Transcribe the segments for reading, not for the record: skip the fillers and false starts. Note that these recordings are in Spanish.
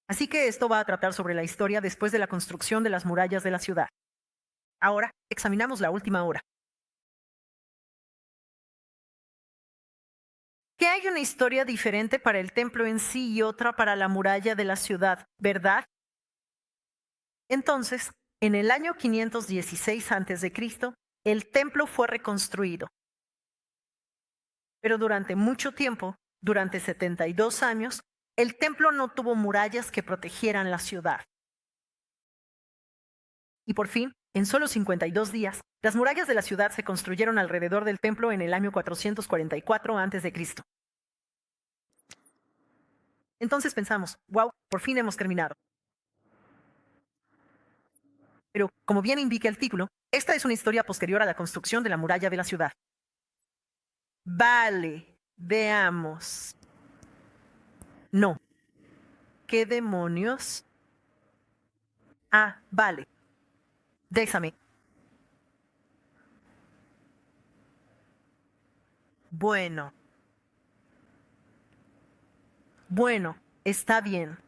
Así que esto va a tratar sobre la historia después de la construcción de las murallas de la ciudad. Ahora, examinamos la última hora. Que hay una historia diferente para el templo en sí y otra para la muralla de la ciudad, ¿verdad? Entonces, en el año 516 a.C., el templo fue reconstruido. Pero durante mucho tiempo, durante 72 años, el templo no tuvo murallas que protegieran la ciudad. Y por fin, en solo 52 días, las murallas de la ciudad se construyeron alrededor del templo en el año 444 a.C. Entonces pensamos, wow, por fin hemos terminado. Pero, como bien indica el título, esta es una historia posterior a la construcción de la muralla de la ciudad. Vale, veamos. No. ¿Qué demonios? Ah, vale. Déjame. Bueno. Bueno, está bien.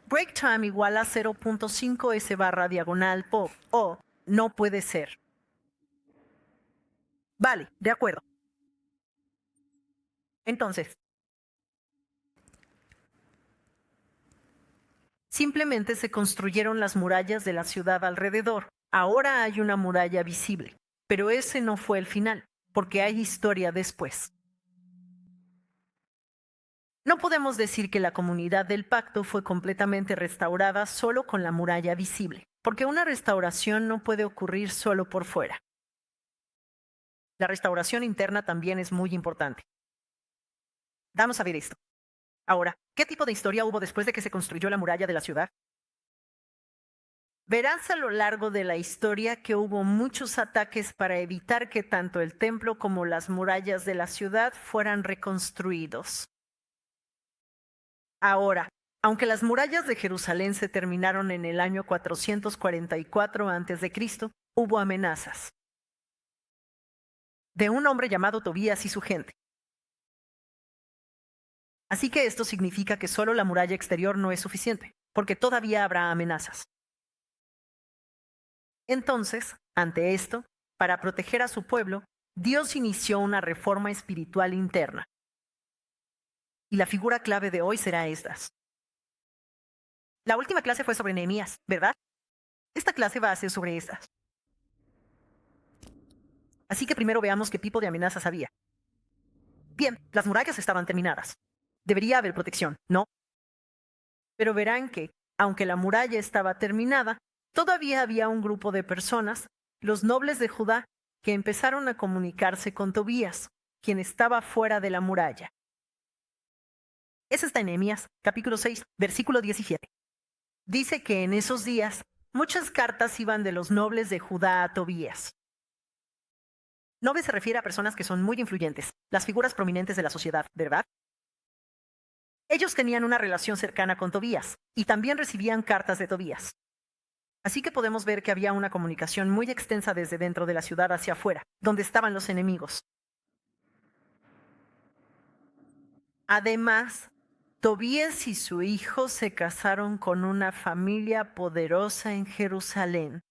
Break time igual a 0.5 S barra diagonal pop. Oh, no puede ser. Vale, de acuerdo. Entonces, simplemente se construyeron las murallas de la ciudad alrededor. Ahora hay una muralla visible. Pero ese no fue el final, porque hay historia después. No podemos decir que la comunidad del pacto fue completamente restaurada solo con la muralla visible, porque una restauración no puede ocurrir solo por fuera. La restauración interna también es muy importante. Vamos a ver esto. Ahora, ¿qué tipo de historia hubo después de que se construyó la muralla de la ciudad? Verás a lo largo de la historia que hubo muchos ataques para evitar que tanto el templo como las murallas de la ciudad fueran reconstruidos. Ahora, aunque las murallas de Jerusalén se terminaron en el año 444 a.C., hubo amenazas de un hombre llamado Tobías y su gente. Así que esto significa que solo la muralla exterior no es suficiente, porque todavía habrá amenazas. Entonces, ante esto, para proteger a su pueblo, Dios inició una reforma espiritual interna. Y la figura clave de hoy será estas. La última clase fue sobre Nehemías, ¿verdad? Esta clase va a ser sobre estas. Así que primero veamos qué tipo de amenazas había. Bien, las murallas estaban terminadas. Debería haber protección, ¿no? Pero verán que, aunque la muralla estaba terminada, todavía había un grupo de personas, los nobles de Judá, que empezaron a comunicarse con Tobías, quien estaba fuera de la muralla. Eso está en Nehemías, capítulo 6, versículo 17. Dice que en esos días muchas cartas iban de los nobles de Judá a Tobías. Nobles se refiere a personas que son muy influyentes, las figuras prominentes de la sociedad, ¿verdad? Ellos tenían una relación cercana con Tobías y también recibían cartas de Tobías. Así que podemos ver que había una comunicación muy extensa desde dentro de la ciudad hacia afuera, donde estaban los enemigos. Además, Tobías y su hijo se casaron con una familia poderosa en Jerusalén.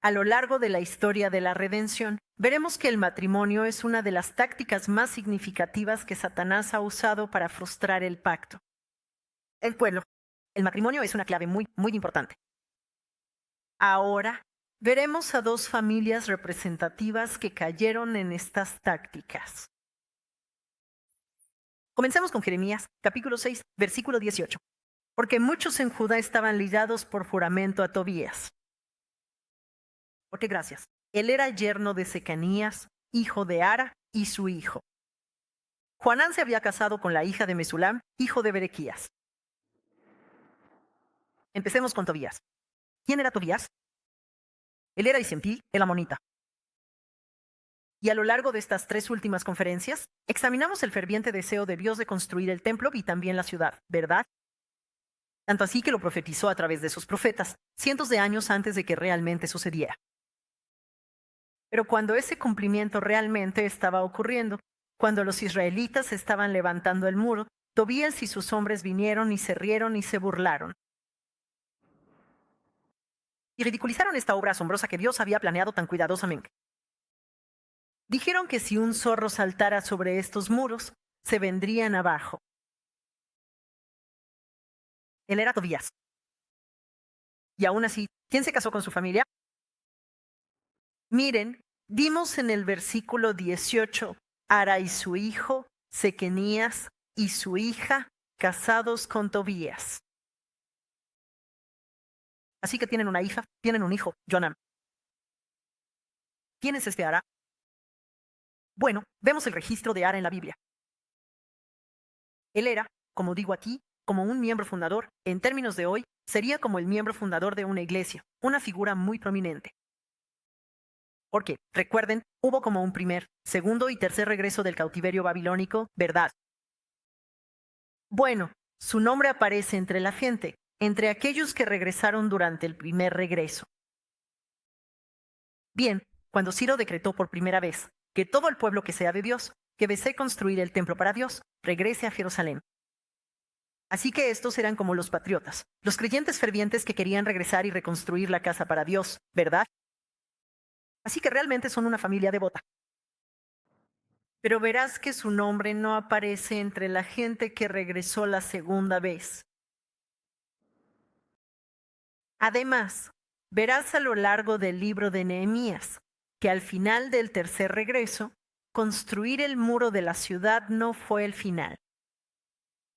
A lo largo de la historia de la redención, veremos que el matrimonio es una de las tácticas más significativas que Satanás ha usado para frustrar el pacto. El pueblo. El matrimonio es una clave muy importante. Ahora, veremos a dos familias representativas que cayeron en estas tácticas. Comencemos con Jeremías, capítulo 6, versículo 18. Porque muchos en Judá estaban ligados por juramento a Tobías. ¿Por qué gracias? Él era yerno de Secanías, hijo de Ara, y su hijo. Joanán se había casado con la hija de Mesulam, hijo de Berequías. Empecemos con Tobías. ¿Quién era Tobías? Él era Isempi, el amonita. Y a lo largo de estas 3 últimas conferencias, examinamos el ferviente deseo de Dios de construir el templo y también la ciudad, ¿verdad? Tanto así que lo profetizó a través de sus profetas, cientos de años antes de que realmente sucediera. Pero cuando ese cumplimiento realmente estaba ocurriendo, cuando los israelitas estaban levantando el muro, Tobías y sus hombres vinieron y se rieron y se burlaron. Y ridiculizaron esta obra asombrosa que Dios había planeado tan cuidadosamente. Dijeron que si un zorro saltara sobre estos muros, se vendrían abajo. Él era Tobías. Y aún así, ¿quién se casó con su familia? Miren, vimos en el versículo 18, Ara y su hijo, Sequenías y su hija, casados con Tobías. Así que tienen una hija, tienen un hijo, Jonam. ¿Quién es este Ara? Bueno, vemos el registro de Ara en la Biblia. Él era, como digo aquí, como un miembro fundador, en términos de hoy, sería como el miembro fundador de una iglesia, una figura muy prominente. Porque, recuerden, hubo como un primer, segundo y tercer regreso del cautiverio babilónico, ¿verdad? Bueno, su nombre aparece entre la gente, entre aquellos que regresaron durante el primer regreso. Bien, cuando Ciro decretó por primera vez que todo el pueblo que sea de Dios, que desee construir el templo para Dios, regrese a Jerusalén. Así que estos eran como los patriotas, los creyentes fervientes que querían regresar y reconstruir la casa para Dios, ¿verdad? Así que realmente son una familia devota. Pero verás que su nombre no aparece entre la gente que regresó la segunda vez. Además, verás a lo largo del libro de Nehemías que al final del tercer regreso, construir el muro de la ciudad no fue el final.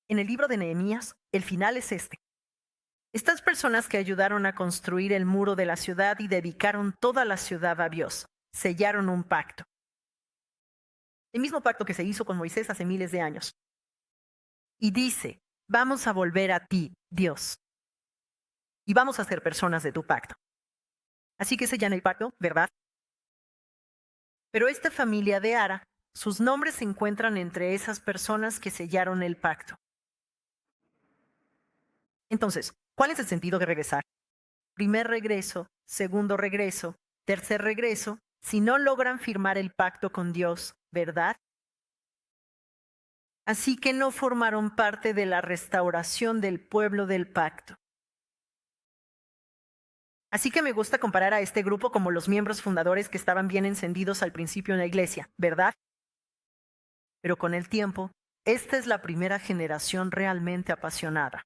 En el libro de Nehemías, el final es este. Estas personas que ayudaron a construir el muro de la ciudad y dedicaron toda la ciudad a Dios, sellaron un pacto. El mismo pacto que se hizo con Moisés hace miles de años. Y dice, vamos a volver a ti, Dios. Y vamos a ser personas de tu pacto. Así que sellan el pacto, ¿verdad? Pero esta familia de Ara, sus nombres se encuentran entre esas personas que sellaron el pacto. Entonces, ¿cuál es el sentido de regresar? Primer regreso, segundo regreso, tercer regreso, si no logran firmar el pacto con Dios, ¿verdad? Así que no formaron parte de la restauración del pueblo del pacto. Así que me gusta comparar a este grupo como los miembros fundadores que estaban bien encendidos al principio en la iglesia, ¿verdad? Pero con el tiempo, esta es la primera generación realmente apasionada.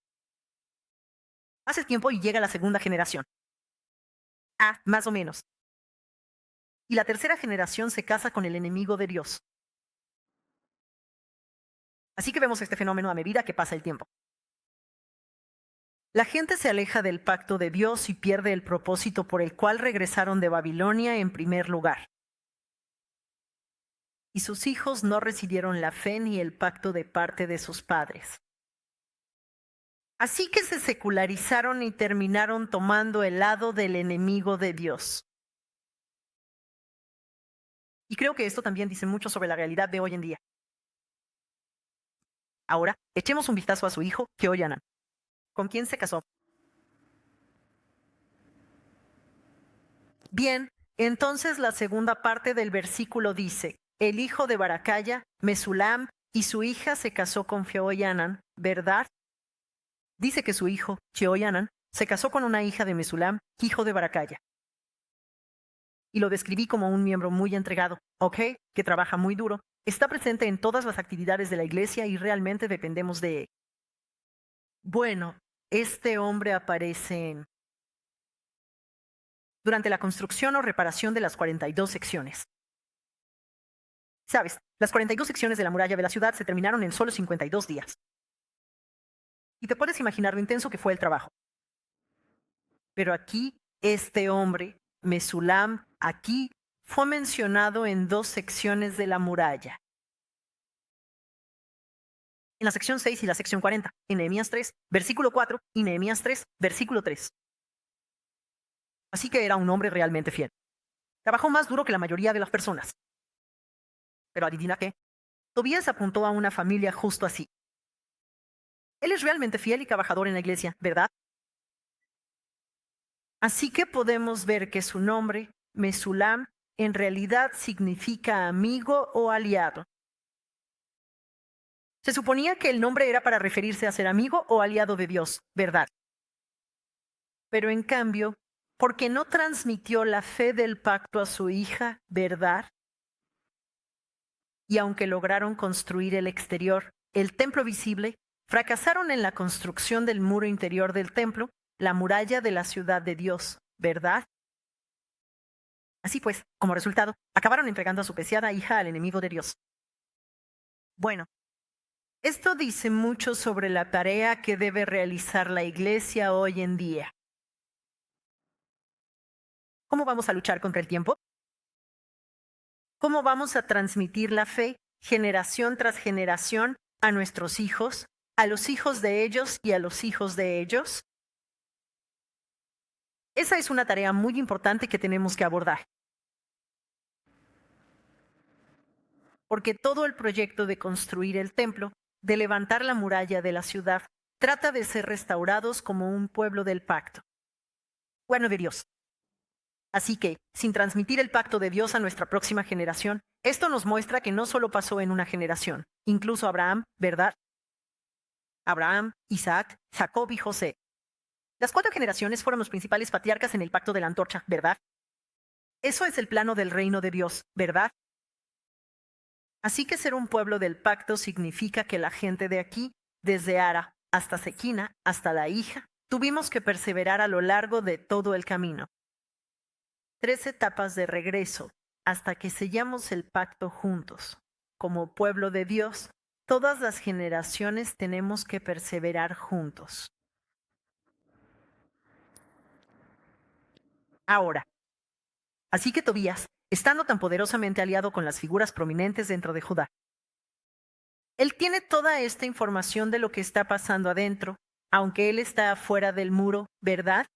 Hace tiempo y llega la segunda generación. Más o menos. Y la tercera generación se casa con el enemigo de Dios. Así que vemos este fenómeno a medida que pasa el tiempo. La gente se aleja del pacto de Dios y pierde el propósito por el cual regresaron de Babilonia en primer lugar. Y sus hijos no recibieron la fe ni el pacto de parte de sus padres. Así que se secularizaron y terminaron tomando el lado del enemigo de Dios. Y creo que esto también dice mucho sobre la realidad de hoy en día. Ahora, echemos un vistazo a su hijo, Jehohanan. ¿Con quién se casó? Bien, entonces la segunda parte del versículo dice, el hijo de Baracaya, Mesulam, y su hija se casó con Jehohanan, ¿verdad? Dice que su hijo, Jehohanan, se casó con una hija de Mesulam, hijo de Baracaya. Y lo describí como un miembro muy entregado, ¿ok? Que trabaja muy duro, está presente en todas las actividades de la iglesia y realmente dependemos de él. Bueno, este hombre aparece durante la construcción o reparación de las 42 secciones. Sabes, las 42 secciones de la muralla de la ciudad se terminaron en solo 52 días. Y te puedes imaginar lo intenso que fue el trabajo. Pero aquí, este hombre, Mesulam, aquí, fue mencionado en 2 secciones de la muralla. En la sección 6 y la sección 40, en Nehemías 3, versículo 4, y Nehemías 3, versículo 3. Así que era un hombre realmente fiel. Trabajó más duro que la mayoría de las personas. Pero adivina qué, Tobías apuntó a una familia justo así. Él es realmente fiel y trabajador en la iglesia, ¿verdad? Así que podemos ver que su nombre, Mesulam, en realidad significa amigo o aliado. Se suponía que el nombre era para referirse a ser amigo o aliado de Dios, ¿verdad? Pero en cambio, porque no transmitió la fe del pacto a su hija, ¿verdad? Y aunque lograron construir el exterior, el templo visible, fracasaron en la construcción del muro interior del templo, la muralla de la ciudad de Dios, ¿verdad? Así pues, como resultado, acabaron entregando a su preciada hija al enemigo de Dios. Bueno, esto dice mucho sobre la tarea que debe realizar la iglesia hoy en día. ¿Cómo vamos a luchar contra el tiempo? ¿Cómo vamos a transmitir la fe generación tras generación a nuestros hijos, a los hijos de ellos y a los hijos de ellos? Esa es una tarea muy importante que tenemos que abordar. Porque todo el proyecto de construir el templo, de levantar la muralla de la ciudad, trata de ser restaurados como un pueblo del pacto. Bueno, de Dios. Así que, sin transmitir el pacto de Dios a nuestra próxima generación, esto nos muestra que no solo pasó en una generación, incluso Abraham, ¿verdad? Abraham, Isaac, Jacob y José. Las 4 generaciones fueron los principales patriarcas en el pacto de la antorcha, ¿verdad? Eso es el plano del reino de Dios, ¿verdad? Así que ser un pueblo del pacto significa que la gente de aquí, desde Ara hasta Sequina, hasta la hija, tuvimos que perseverar a lo largo de todo el camino. 3 etapas de regreso hasta que sellamos el pacto juntos. Como pueblo de Dios, todas las generaciones tenemos que perseverar juntos. Ahora, así que Tobías, estando tan poderosamente aliado con las figuras prominentes dentro de Judá, él tiene toda esta información de lo que está pasando adentro, aunque él está afuera del muro, ¿verdad?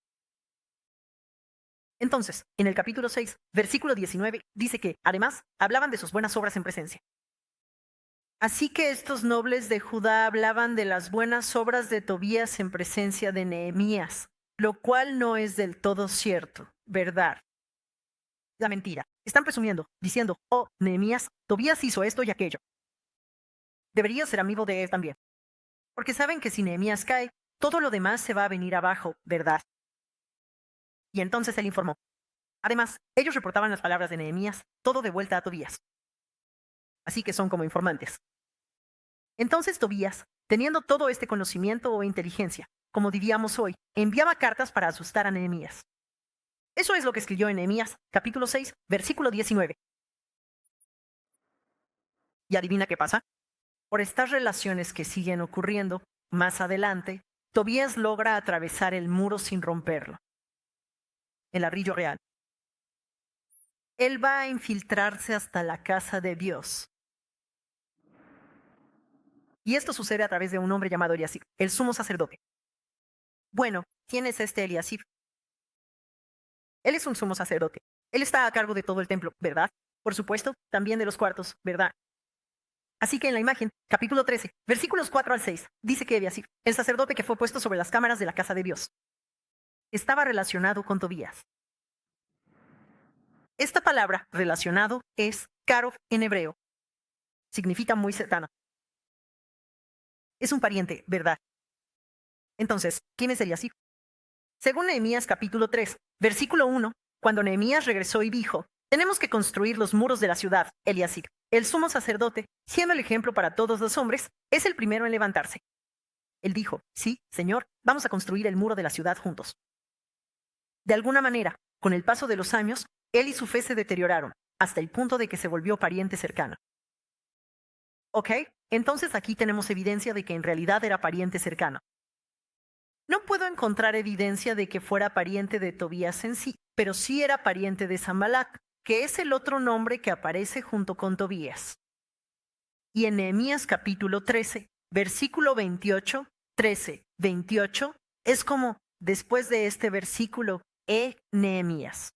Entonces, en el capítulo 6, versículo 19, dice que, además, hablaban de sus buenas obras en presencia. Así que estos nobles de Judá hablaban de las buenas obras de Tobías en presencia de Nehemías, lo cual no es del todo cierto, ¿verdad? La mentira. Están presumiendo, diciendo, oh, Nehemías, Tobías hizo esto y aquello. Debería ser amigo de él también. Porque saben que si Nehemías cae, todo lo demás se va a venir abajo, ¿verdad? Y entonces él informó. Además, ellos reportaban las palabras de Nehemías, todo de vuelta a Tobías. Así que son como informantes. Entonces Tobías, teniendo todo este conocimiento o inteligencia, como diríamos hoy, enviaba cartas para asustar a Nehemías. Eso es lo que escribió en Nehemías, capítulo 6, versículo 19. ¿Y adivina qué pasa? Por estas relaciones que siguen ocurriendo, más adelante, Tobías logra atravesar el muro sin romperlo. El ladrillo real. Él va a infiltrarse hasta la casa de Dios. Y esto sucede a través de un hombre llamado Eliasib, el sumo sacerdote. Bueno, ¿quién es este Eliasib? Él es un sumo sacerdote. Él está a cargo de todo el templo, ¿verdad? Por supuesto, también de los cuartos, ¿verdad? Así que en la imagen, capítulo 13, versículos 4 al 6, dice que Eliasib, el sacerdote que fue puesto sobre las cámaras de la casa de Dios, estaba relacionado con Tobías. Esta palabra, relacionado, es karov en hebreo. Significa muy cercano. Es un pariente, ¿verdad? Entonces, ¿quién es Eliasib? Según Nehemías capítulo 3, versículo 1, cuando Nehemías regresó y dijo, tenemos que construir los muros de la ciudad, Eliasib, el sumo sacerdote, siendo el ejemplo para todos los hombres, es el primero en levantarse. Él dijo, sí, Señor, vamos a construir el muro de la ciudad juntos. De alguna manera, con el paso de los años, él y su fe se deterioraron, hasta el punto de que se volvió pariente cercano. ¿Ok? Entonces aquí tenemos evidencia de que en realidad era pariente cercano. No puedo encontrar evidencia de que fuera pariente de Tobías en sí, pero sí era pariente de Sanbalat, que es el otro nombre que aparece junto con Tobías. Y en Nehemías capítulo 13, versículo 28, 13, 28, es como, después de este versículo, Nehemías.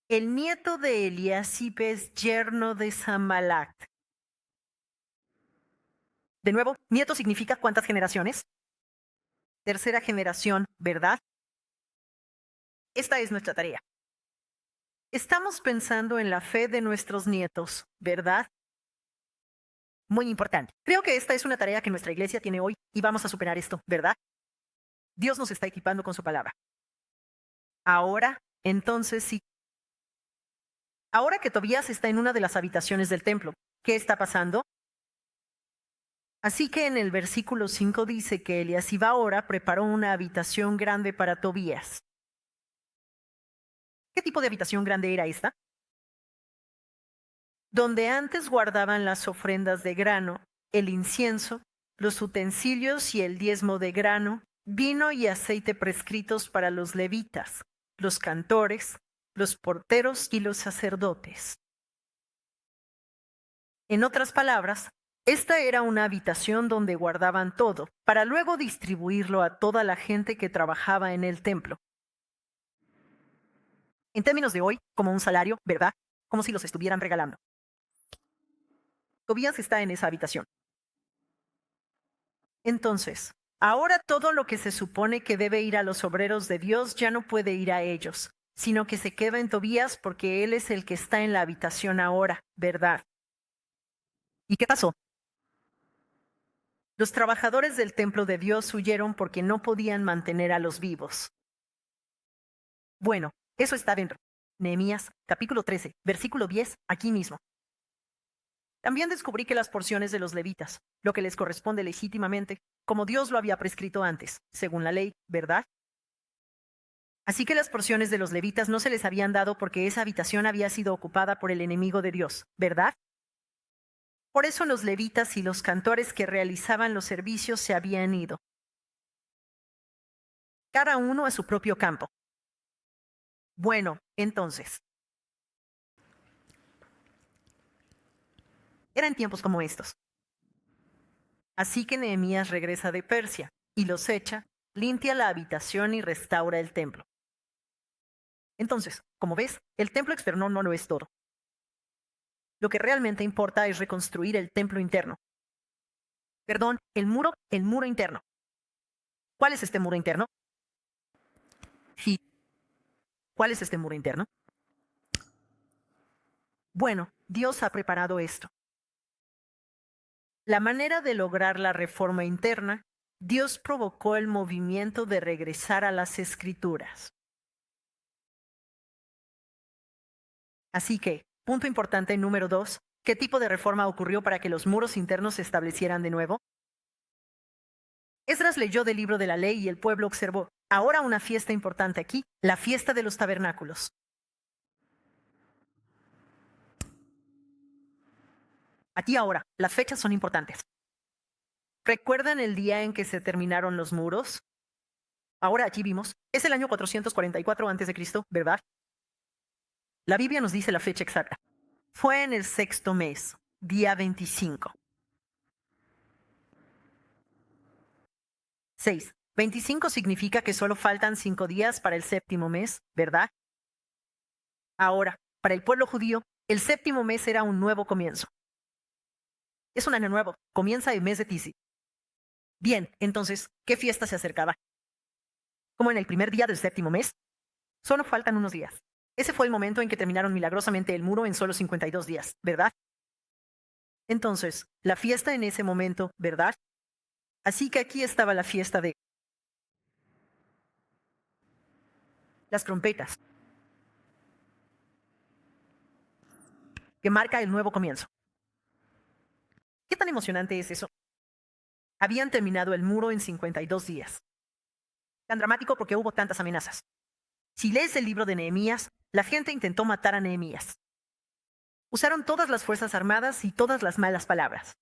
El nieto de Eliasib es yerno de Sanbalat. De nuevo, nieto significa ¿cuántas generaciones? Tercera generación, ¿verdad? Esta es nuestra tarea. Estamos pensando en la fe de nuestros nietos, ¿verdad? Muy importante. Creo que esta es una tarea que nuestra iglesia tiene hoy y vamos a superar esto, ¿verdad? Dios nos está equipando con su palabra. Ahora, entonces sí. Ahora que Tobías está en una de las habitaciones del templo, ¿qué está pasando? Así que en el versículo 5 dice que Eliasiba ahora preparó una habitación grande para Tobías. ¿Qué tipo de habitación grande era esta? Donde antes guardaban las ofrendas de grano, el incienso, los utensilios y el diezmo de grano, vino y aceite prescritos para los levitas, los cantores, los porteros y los sacerdotes. En otras palabras, esta era una habitación donde guardaban todo, para luego distribuirlo a toda la gente que trabajaba en el templo. En términos de hoy, como un salario, ¿verdad? Como si los estuvieran regalando. Tobías está en esa habitación. Entonces, ahora todo lo que se supone que debe ir a los obreros de Dios ya no puede ir a ellos, sino que se queda en Tobías porque él es el que está en la habitación ahora, ¿verdad? ¿Y qué pasó? Los trabajadores del templo de Dios huyeron porque no podían mantener a los vivos. Bueno, eso está dentro. Nehemías, capítulo 13, versículo 10, aquí mismo. También descubrí que las porciones de los levitas, lo que les corresponde legítimamente, como Dios lo había prescrito antes, según la ley, ¿verdad? Así que las porciones de los levitas no se les habían dado porque esa habitación había sido ocupada por el enemigo de Dios, ¿verdad? Por eso los levitas y los cantores que realizaban los servicios se habían ido. Cada uno a su propio campo. Bueno, entonces. Eran tiempos como estos. Así que Nehemías regresa de Persia y los echa, limpia la habitación y restaura el templo. Entonces, como ves, el templo externo no lo es todo. Lo que realmente importa es reconstruir el templo interno. Perdón, el muro interno. ¿Cuál es este muro interno? Sí. ¿Cuál es este muro interno? Bueno, Dios ha preparado esto. La manera de lograr la reforma interna, Dios provocó el movimiento de regresar a las Escrituras. Así que, punto importante número 2, ¿qué tipo de reforma ocurrió para que los muros internos se establecieran de nuevo? Esdras leyó del libro de la ley y el pueblo observó. Ahora una fiesta importante aquí, la fiesta de los tabernáculos. Aquí ahora, las fechas son importantes. ¿Recuerdan el día en que se terminaron los muros? Ahora aquí vimos, es el año 444 a.C., ¿verdad? La Biblia nos dice la fecha exacta. Fue en el sexto mes, día 25. 6. 25 significa que solo faltan 5 días para el séptimo mes, ¿verdad? Ahora, para el pueblo judío, el séptimo mes era un nuevo comienzo. Es un año nuevo, comienza el mes de Tisi. Bien, entonces, ¿qué fiesta se acercaba? ¿Como en el primer día del séptimo mes? Solo faltan unos días. Ese fue el momento en que terminaron milagrosamente el muro en solo 52 días, ¿verdad? Entonces, la fiesta en ese momento, ¿verdad? Así que aquí estaba la fiesta de las trompetas, que marca el nuevo comienzo. ¿Qué tan emocionante es eso? Habían terminado el muro en 52 días. Tan dramático porque hubo tantas amenazas. Si lees el libro de Nehemías, la gente intentó matar a Nehemías. Usaron todas las fuerzas armadas y todas las malas palabras.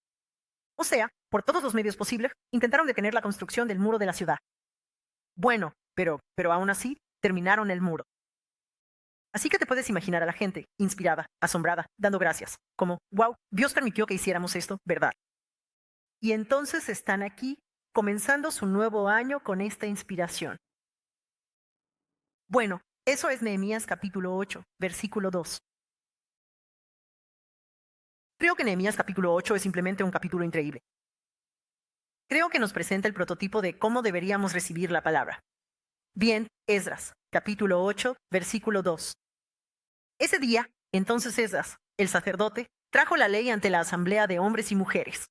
O sea, por todos los medios posibles, intentaron detener la construcción del muro de la ciudad. Bueno, pero aún así, terminaron el muro. Así que te puedes imaginar a la gente, inspirada, asombrada, dando gracias, como, wow, Dios permitió que hiciéramos esto, ¿verdad? Y entonces están aquí, comenzando su nuevo año con esta inspiración. Bueno, eso es Nehemías capítulo 8, versículo 2. Creo que Nehemías capítulo 8 es simplemente un capítulo increíble. Creo que nos presenta el prototipo de cómo deberíamos recibir la palabra. Bien, Esdras, capítulo 8, versículo 2. Ese día, entonces Esdras, el sacerdote, trajo la ley ante la asamblea de hombres y mujeres,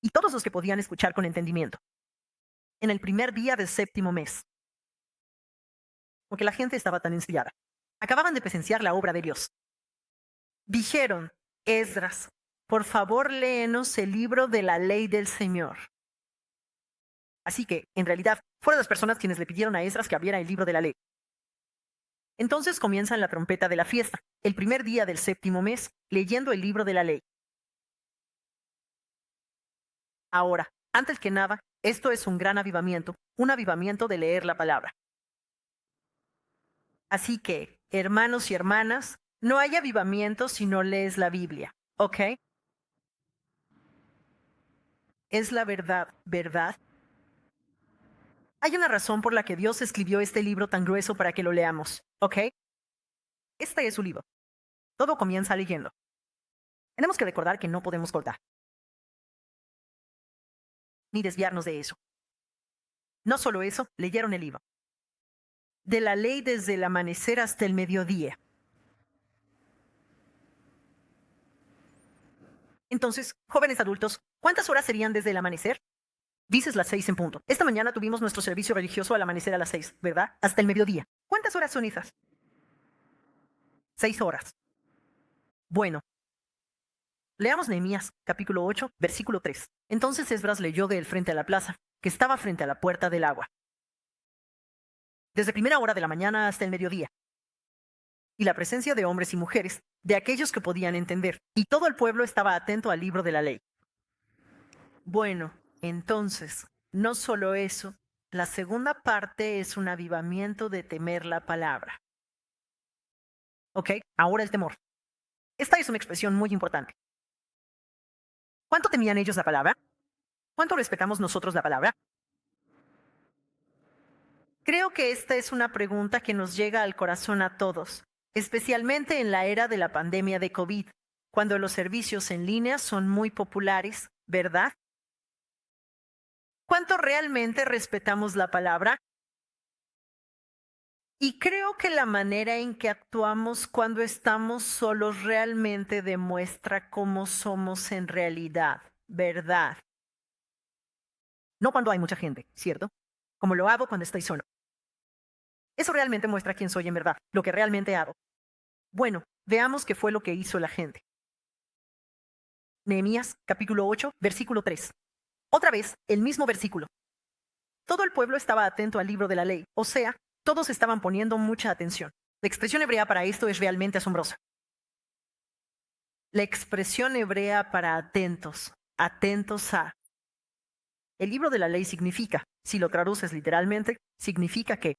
y todos los que podían escuchar con entendimiento, en el primer día del 7º mes, porque la gente estaba tan ensillada. Acababan de presenciar la obra de Dios. Dijeron: Esdras, por favor léenos el libro de la ley del Señor. Así que, en realidad, fueron las personas quienes le pidieron a Esdras que abriera el libro de la ley. Entonces comienzan la trompeta de la fiesta, el primer día del 7º mes, leyendo el libro de la ley. Ahora, antes que nada, esto es un gran avivamiento, un avivamiento de leer la palabra. Así que, hermanos y hermanas, no hay avivamiento si no lees la Biblia, ¿ok? Es la verdad, ¿verdad? Hay una razón por la que Dios escribió este libro tan grueso para que lo leamos, ¿ok? Este es su libro. Todo comienza leyendo. Tenemos que recordar que no podemos cortar, ni desviarnos de eso. No solo eso, leyeron el libro. De la ley desde el amanecer hasta el mediodía. Entonces, jóvenes adultos, ¿cuántas horas serían desde el amanecer? Dices las 6 en punto. Esta mañana tuvimos nuestro servicio religioso al amanecer a las 6, ¿verdad? Hasta el mediodía. ¿Cuántas horas son esas? 6 horas. Bueno, leamos Nehemías, capítulo 8, versículo 3. Entonces Esdras leyó del frente a la plaza, que estaba frente a la puerta del agua, desde primera hora de la mañana hasta el mediodía. Y la presencia de hombres y mujeres, de aquellos que podían entender, y todo el pueblo estaba atento al libro de la ley. Bueno, entonces, no solo eso, la segunda parte es un avivamiento de temer la palabra. Ok, ahora el temor. Esta es una expresión muy importante. ¿Cuánto temían ellos la palabra? ¿Cuánto respetamos nosotros la palabra? Creo que esta es una pregunta que nos llega al corazón a todos, especialmente en la era de la pandemia de COVID, cuando los servicios en línea son muy populares, ¿verdad? ¿Cuánto realmente respetamos la palabra? Y creo que la manera en que actuamos cuando estamos solos realmente demuestra cómo somos en realidad, ¿verdad? No cuando hay mucha gente, ¿cierto? Como lo hago cuando estoy solo. Eso realmente muestra quién soy en verdad, lo que realmente hago. Bueno, veamos qué fue lo que hizo la gente. Nehemías, capítulo 8, versículo 3. Otra vez, el mismo versículo. Todo el pueblo estaba atento al libro de la ley, o sea, todos estaban poniendo mucha atención. La expresión hebrea para esto es realmente asombrosa. La expresión hebrea para atentos, atentos a. El libro de la ley significa, si lo traduces literalmente, significa que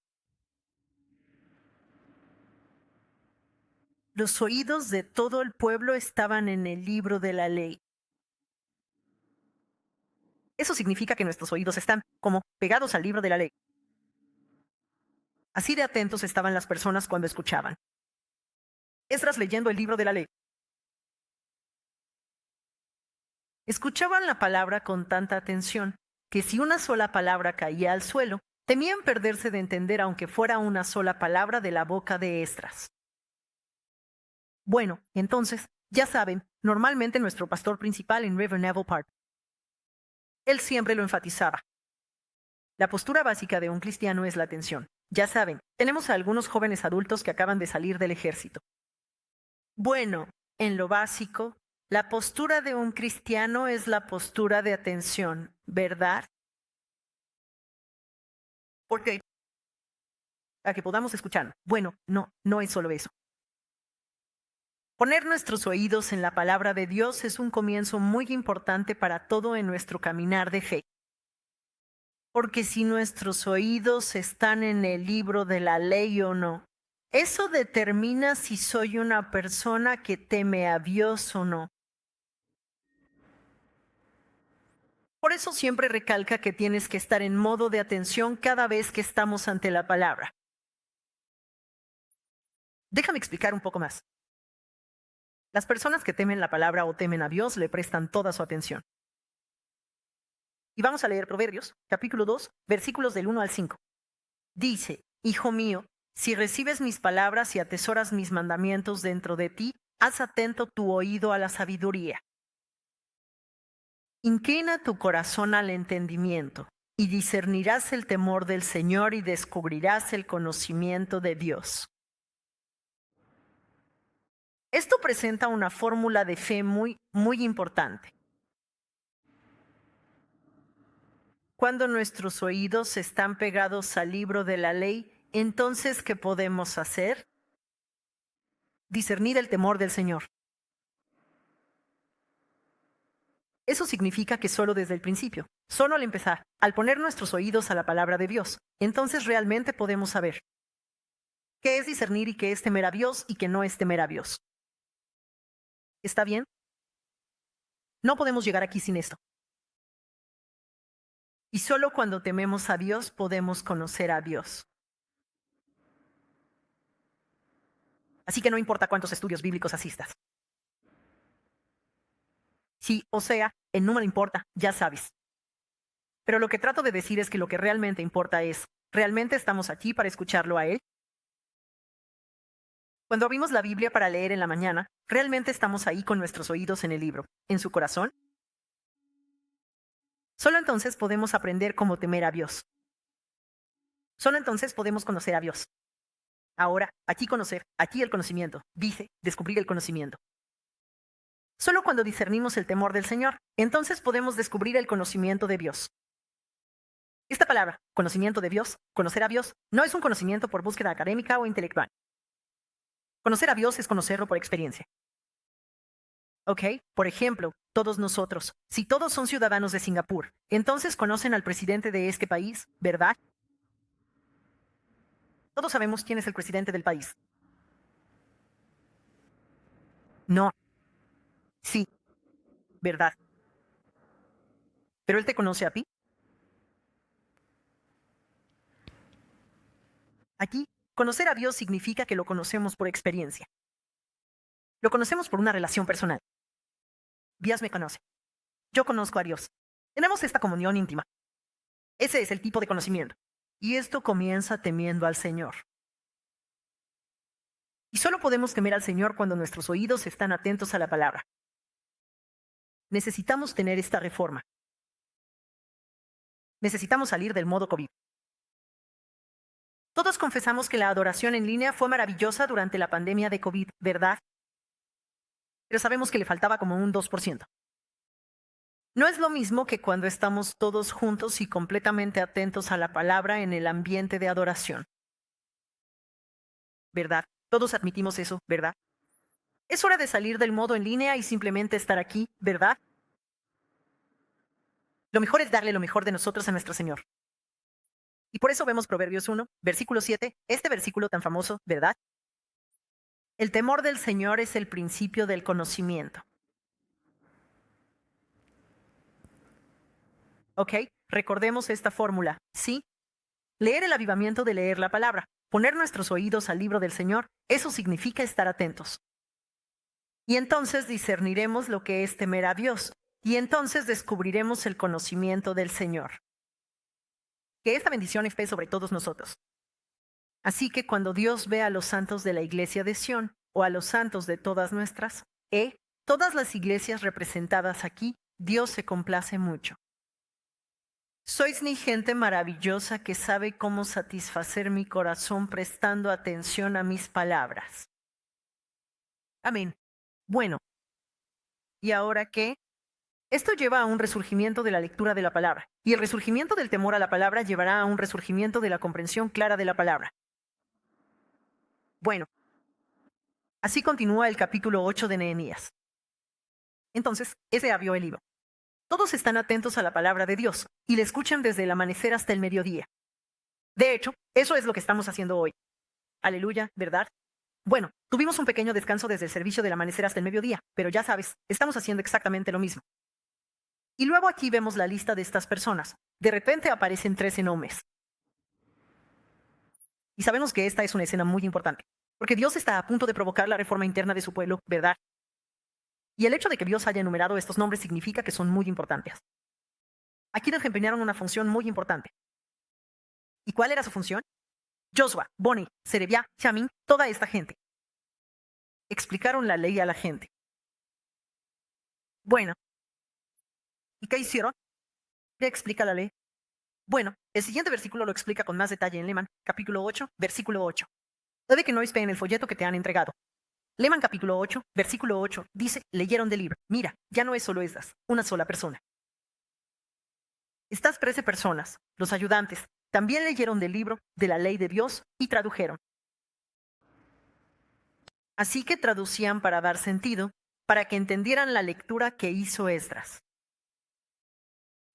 los oídos de todo el pueblo estaban en el libro de la ley. Eso significa que nuestros oídos están como pegados al libro de la ley. Así de atentos estaban las personas cuando escuchaban. Esdras leyendo el libro de la ley. Escuchaban la palabra con tanta atención que si una sola palabra caía al suelo, temían perderse de entender aunque fuera una sola palabra de la boca de Esdras. Bueno, entonces, ya saben, normalmente nuestro pastor principal en River Neville Park, él siempre lo enfatizaba. La postura básica de un cristiano es la atención. Ya saben, tenemos a algunos jóvenes adultos que acaban de salir del ejército. Bueno, en lo básico, la postura de un cristiano es la postura de atención, ¿verdad? ¿Por qué? A que podamos escuchar. Bueno, no es solo eso. Poner nuestros oídos en la palabra de Dios es un comienzo muy importante para todo en nuestro caminar de fe. Porque si nuestros oídos están en el libro de la ley o no, eso determina si soy una persona que teme a Dios o no. Por eso siempre recalca que tienes que estar en modo de atención cada vez que estamos ante la palabra. Déjame explicar un poco más. Las personas que temen la palabra o temen a Dios le prestan toda su atención. Y vamos a leer Proverbios, capítulo 2, versículos del 1 al 5. Dice: Hijo mío, si recibes mis palabras y atesoras mis mandamientos dentro de ti, Haz atento tu oído a la sabiduría. Inclina tu corazón al entendimiento, y discernirás el temor del Señor y descubrirás el conocimiento de Dios. Esto presenta una fórmula de fe muy importante. Cuando nuestros oídos están pegados al libro de la ley, entonces, ¿qué podemos hacer? Discernir el temor del Señor. Eso significa que solo desde el principio, solo al empezar, al poner nuestros oídos a la palabra de Dios, entonces realmente podemos saber qué es discernir y qué es temer a Dios y qué no es temer a Dios. ¿Está bien? No podemos llegar aquí sin esto. Y solo cuando tememos a Dios podemos conocer a Dios. Así que no importa cuántos estudios bíblicos asistas. Sí, o sea, el número importa, ya sabes. Pero lo que trato de decir es que lo que realmente importa es, ¿realmente estamos aquí para escucharlo a Él? Cuando abrimos la Biblia para leer en la mañana, ¿realmente estamos ahí con nuestros oídos en el libro, en su corazón? Solo entonces podemos aprender cómo temer a Dios. Solo entonces podemos conocer a Dios. Ahora, aquí conocer, aquí el conocimiento, dice, descubrir el conocimiento. Solo cuando discernimos el temor del Señor, entonces podemos descubrir el conocimiento de Dios. Esta palabra, conocimiento de Dios, conocer a Dios, no es un conocimiento por búsqueda académica o intelectual. Conocer a Dios es conocerlo por experiencia. ¿Ok? Por ejemplo, todos nosotros, si todos son ciudadanos de Singapur, entonces conocen al presidente de este país, ¿verdad? Todos sabemos quién es el presidente del país. No, sí, ¿verdad? ¿Pero él te conoce a ti? Aquí, conocer a Dios significa que lo conocemos por experiencia. Lo conocemos por una relación personal. Dios me conoce. Yo conozco a Dios. Tenemos esta comunión íntima. Ese es el tipo de conocimiento. Y esto comienza temiendo al Señor. Y solo podemos temer al Señor cuando nuestros oídos están atentos a la palabra. Necesitamos tener esta reforma. Necesitamos salir del modo COVID. Todos confesamos que la adoración en línea fue maravillosa durante la pandemia de COVID, ¿verdad? Pero sabemos que le faltaba como un 2%. No es lo mismo que cuando estamos todos juntos y completamente atentos a la palabra en el ambiente de adoración. ¿Verdad? Todos admitimos eso, ¿verdad? Es hora de salir del modo en línea y simplemente estar aquí, ¿verdad? Lo mejor es darle lo mejor de nosotros a nuestro Señor. Y por eso vemos Proverbios 1, versículo 7, este versículo tan famoso, ¿verdad? El temor del Señor es el principio del conocimiento. ¿Ok? Recordemos esta fórmula, ¿sí? Leer el avivamiento de leer la palabra, poner nuestros oídos al libro del Señor, eso significa estar atentos. Y entonces discerniremos lo que es temer a Dios, y entonces descubriremos el conocimiento del Señor. Que esta bendición esté sobre todos nosotros. Así que cuando Dios ve a los santos de la iglesia de Sión, o a los santos de todas nuestras, todas las iglesias representadas aquí, Dios se complace mucho. Sois mi gente maravillosa que sabe cómo satisfacer mi corazón prestando atención a mis palabras. Amén. Bueno, ¿y ahora qué? Esto lleva a un resurgimiento de la lectura de la palabra, y el resurgimiento del temor a la palabra llevará a un resurgimiento de la comprensión clara de la palabra. Bueno, así continúa el capítulo 8 de Nehemías. Entonces, ese abrió el libro. Todos están atentos a la palabra de Dios y le escuchan desde el amanecer hasta el mediodía. De hecho, eso es lo que estamos haciendo hoy. Aleluya, ¿verdad? Bueno, tuvimos un pequeño descanso desde el servicio del amanecer hasta el mediodía, pero ya sabes, estamos haciendo exactamente lo mismo. Y luego aquí vemos la lista de estas personas. De repente aparecen 13 nombres. Y sabemos que esta es una escena muy importante, porque Dios está a punto de provocar la reforma interna de su pueblo, ¿verdad? Y el hecho de que Dios haya enumerado estos nombres significa que son muy importantes. Aquí desempeñaron una función muy importante. ¿Y cuál era su función? Joshua, Boni, Serebia, Jamin, toda esta gente. explicaron la ley a la gente. Bueno, ¿y qué hicieron? ¿Qué explica la ley? Bueno, el siguiente versículo lo explica con más detalle en Leman, capítulo 8, versículo 8. Puede que no esté en el folleto que te han entregado. Leman capítulo 8, versículo 8, dice, leyeron del libro. Mira, ya no es solo Esdras, una sola persona. Estas 13 personas, los ayudantes, también leyeron del libro de la ley de Dios y tradujeron. Así que traducían para dar sentido, para que entendieran la lectura que hizo Esdras.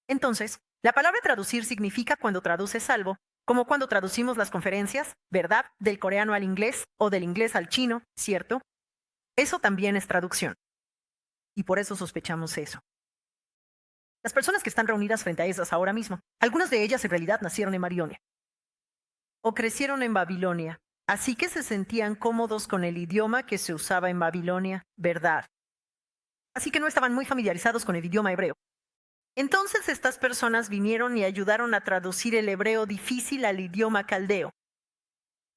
Entonces, la palabra traducir significa cuando traduces algo, como cuando traducimos las conferencias, ¿verdad? Del coreano al inglés o del inglés al chino, ¿cierto? Eso también es traducción. Y por eso sospechamos eso. Las personas que están reunidas frente a esas ahora mismo, algunas de ellas en realidad nacieron en Babilonia o crecieron en Babilonia, así que se sentían cómodos con el idioma que se usaba en Babilonia, ¿verdad? Así que no estaban muy familiarizados con el idioma hebreo. Entonces estas personas vinieron y ayudaron a traducir el hebreo difícil al idioma caldeo.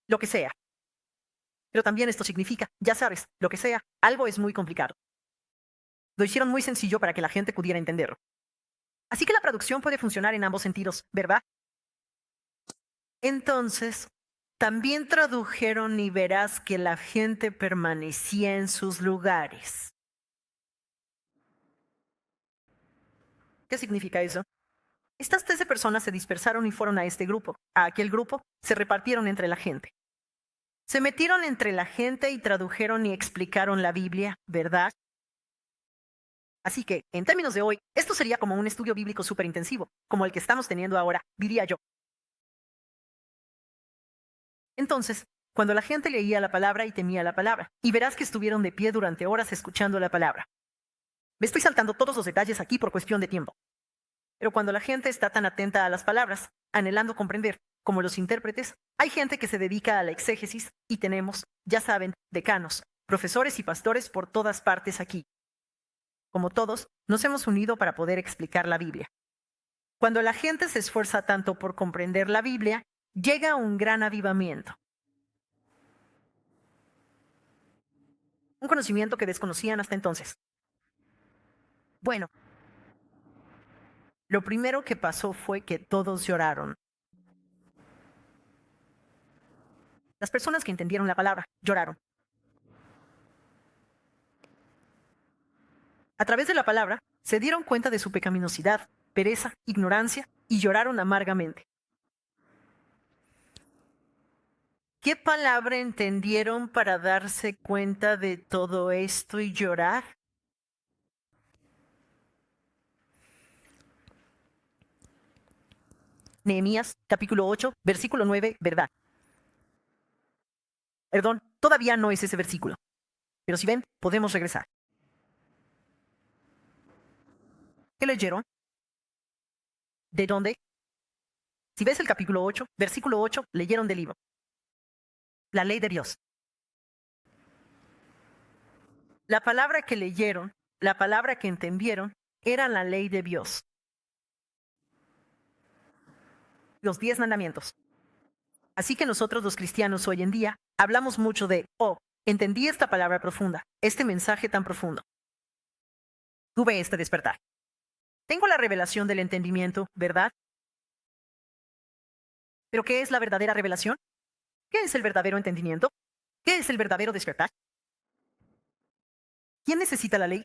Lo que sea. Pero también esto significa, ya sabes, lo que sea, algo es muy complicado. Lo hicieron muy sencillo para que la gente pudiera entenderlo. Así que la traducción puede funcionar en ambos sentidos, ¿verdad? Entonces, también tradujeron y verás que la gente permanecía en sus lugares. ¿Qué significa eso? Estas 13 personas se dispersaron y fueron a este grupo, a aquel grupo, se repartieron entre la gente. Se metieron entre la gente y tradujeron y explicaron la Biblia, ¿verdad? Así que, en términos de hoy, esto sería como un estudio bíblico súper intensivo, como el que estamos teniendo ahora, diría yo. Entonces, cuando la gente leía la palabra y temía la palabra, y verás que estuvieron de pie durante horas escuchando la palabra. Me estoy saltando todos los detalles aquí por cuestión de tiempo. Pero cuando la gente está tan atenta a las palabras, anhelando comprender, como los intérpretes, hay gente que se dedica a la exégesis y tenemos, ya saben, decanos, profesores y pastores por todas partes aquí. Como todos, nos hemos unido para poder explicar la Biblia. Cuando la gente se esfuerza tanto por comprender la Biblia, llega un gran avivamiento. Un conocimiento que desconocían hasta entonces. Bueno, lo primero que pasó fue que todos lloraron. Las personas que entendieron la palabra lloraron. A través de la palabra, se dieron cuenta de su pecaminosidad, pereza, ignorancia y lloraron amargamente. ¿Qué palabra entendieron para darse cuenta de todo esto y llorar? Nehemías, capítulo 8, versículo 9, ¿verdad? Perdón, todavía no es ese versículo. Pero si ven, podemos regresar. ¿Qué leyeron? ¿De dónde? Si ves el capítulo 8, versículo 8, leyeron del libro. La ley de Dios. La palabra que leyeron, la palabra que entendieron, era la ley de Dios. Los 10 mandamientos. Así que nosotros los cristianos hoy en día hablamos mucho de, entendí esta palabra profunda, este mensaje tan profundo. Tuve este despertar. Tengo la revelación del entendimiento, ¿verdad? ¿Pero qué es la verdadera revelación? ¿Qué es el verdadero entendimiento? ¿Qué es el verdadero despertar? ¿Quién necesita la ley?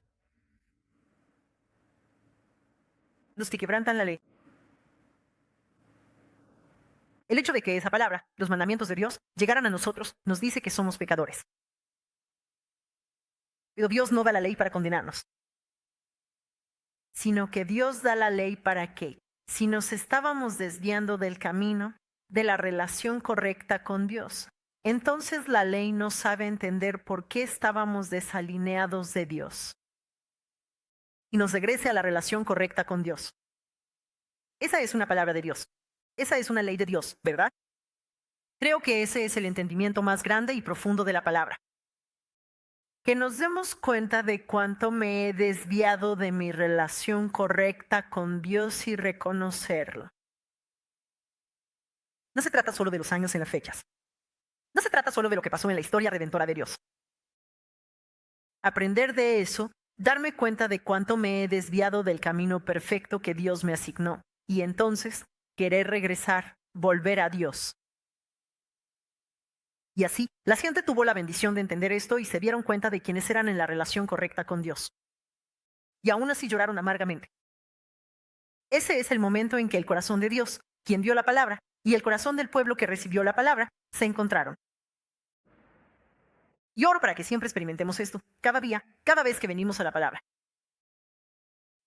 Los que quebrantan la ley. El hecho de que esa palabra, los mandamientos de Dios, llegaran a nosotros, nos dice que somos pecadores. Pero Dios no da la ley para condenarnos, sino que Dios da la ley para que, si nos estábamos desviando del camino, de la relación correcta con Dios, entonces la ley nos sabe entender por qué estábamos desalineados de Dios y nos regrese a la relación correcta con Dios. Esa es una palabra de Dios. Esa es una ley de Dios, ¿verdad? Creo que ese es el entendimiento más grande y profundo de la palabra. Que nos demos cuenta de cuánto me he desviado de mi relación correcta con Dios y reconocerlo. No se trata solo de los años en las fechas. No se trata solo de lo que pasó en la historia redentora de Dios. aprender de eso, darme cuenta de cuánto me he desviado del camino perfecto que Dios me asignó, y entonces querer regresar, volver a Dios. Y así, la gente tuvo la bendición de entender esto y se dieron cuenta de quiénes eran en la relación correcta con Dios. Y aún así lloraron amargamente. Ese es el momento en que el corazón de Dios, quien dio la palabra, y el corazón del pueblo que recibió la palabra, se encontraron. Y oro para que siempre experimentemos esto, cada día, cada vez que venimos a la palabra.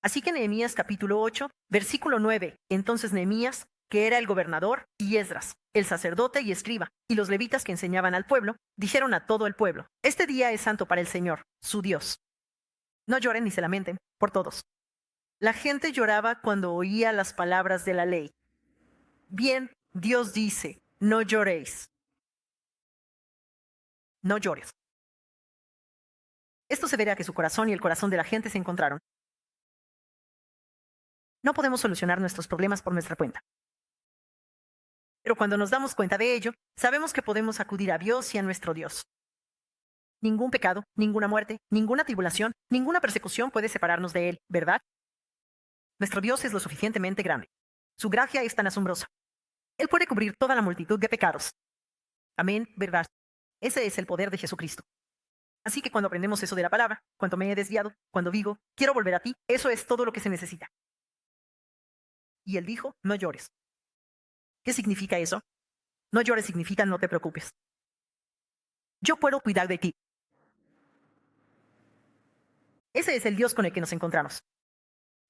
Así que Nehemías capítulo 8, versículo 9, entonces Nehemías, que era el gobernador, y Esdras, el sacerdote y escriba, y los levitas que enseñaban al pueblo, dijeron a todo el pueblo, este día es santo para el Señor, su Dios. No lloren ni se lamenten, por todos. La gente lloraba cuando oía las palabras de la ley. Bien, Dios dice, no lloréis. No llores. Esto se debe a que su corazón y el corazón de la gente se encontraron. No podemos solucionar nuestros problemas por nuestra cuenta. Pero cuando nos damos cuenta de ello, sabemos que podemos acudir a Dios y a nuestro Dios. Ningún pecado, ninguna muerte, ninguna tribulación, ninguna persecución puede separarnos de Él, ¿verdad? Nuestro Dios es lo suficientemente grande. Su gracia es tan asombrosa. Él puede cubrir toda la multitud de pecados. Amén, ¿verdad? Ese es el poder de Jesucristo. Así que cuando aprendemos eso de la palabra, cuando me he desviado, cuando digo, quiero volver a ti, eso es todo lo que se necesita. Y Él dijo, no llores. ¿Qué significa eso? No llores significa no te preocupes. Yo puedo cuidar de ti. Ese es el Dios con el que nos encontramos.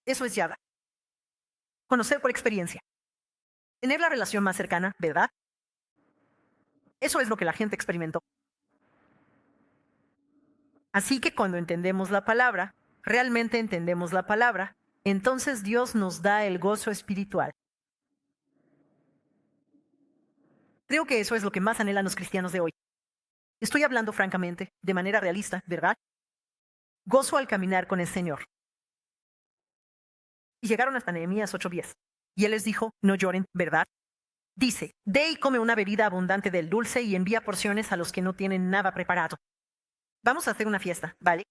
Eso es Yahweh. Conocer por experiencia. Tener la relación más cercana, ¿verdad? Eso es lo que la gente experimentó. Así que cuando entendemos la palabra, realmente entendemos la palabra, entonces Dios nos da el gozo espiritual. Creo que eso es lo que más anhelan los cristianos de hoy. Estoy hablando francamente, de manera realista, ¿verdad? Gozo al caminar con el Señor. Y llegaron hasta Nehemías 8:10. Y Él les dijo, no lloren, ¿verdad? Dice, ve y come una bebida abundante del dulce y envía porciones a los que no tienen nada preparado. Vamos a hacer una fiesta, ¿vale?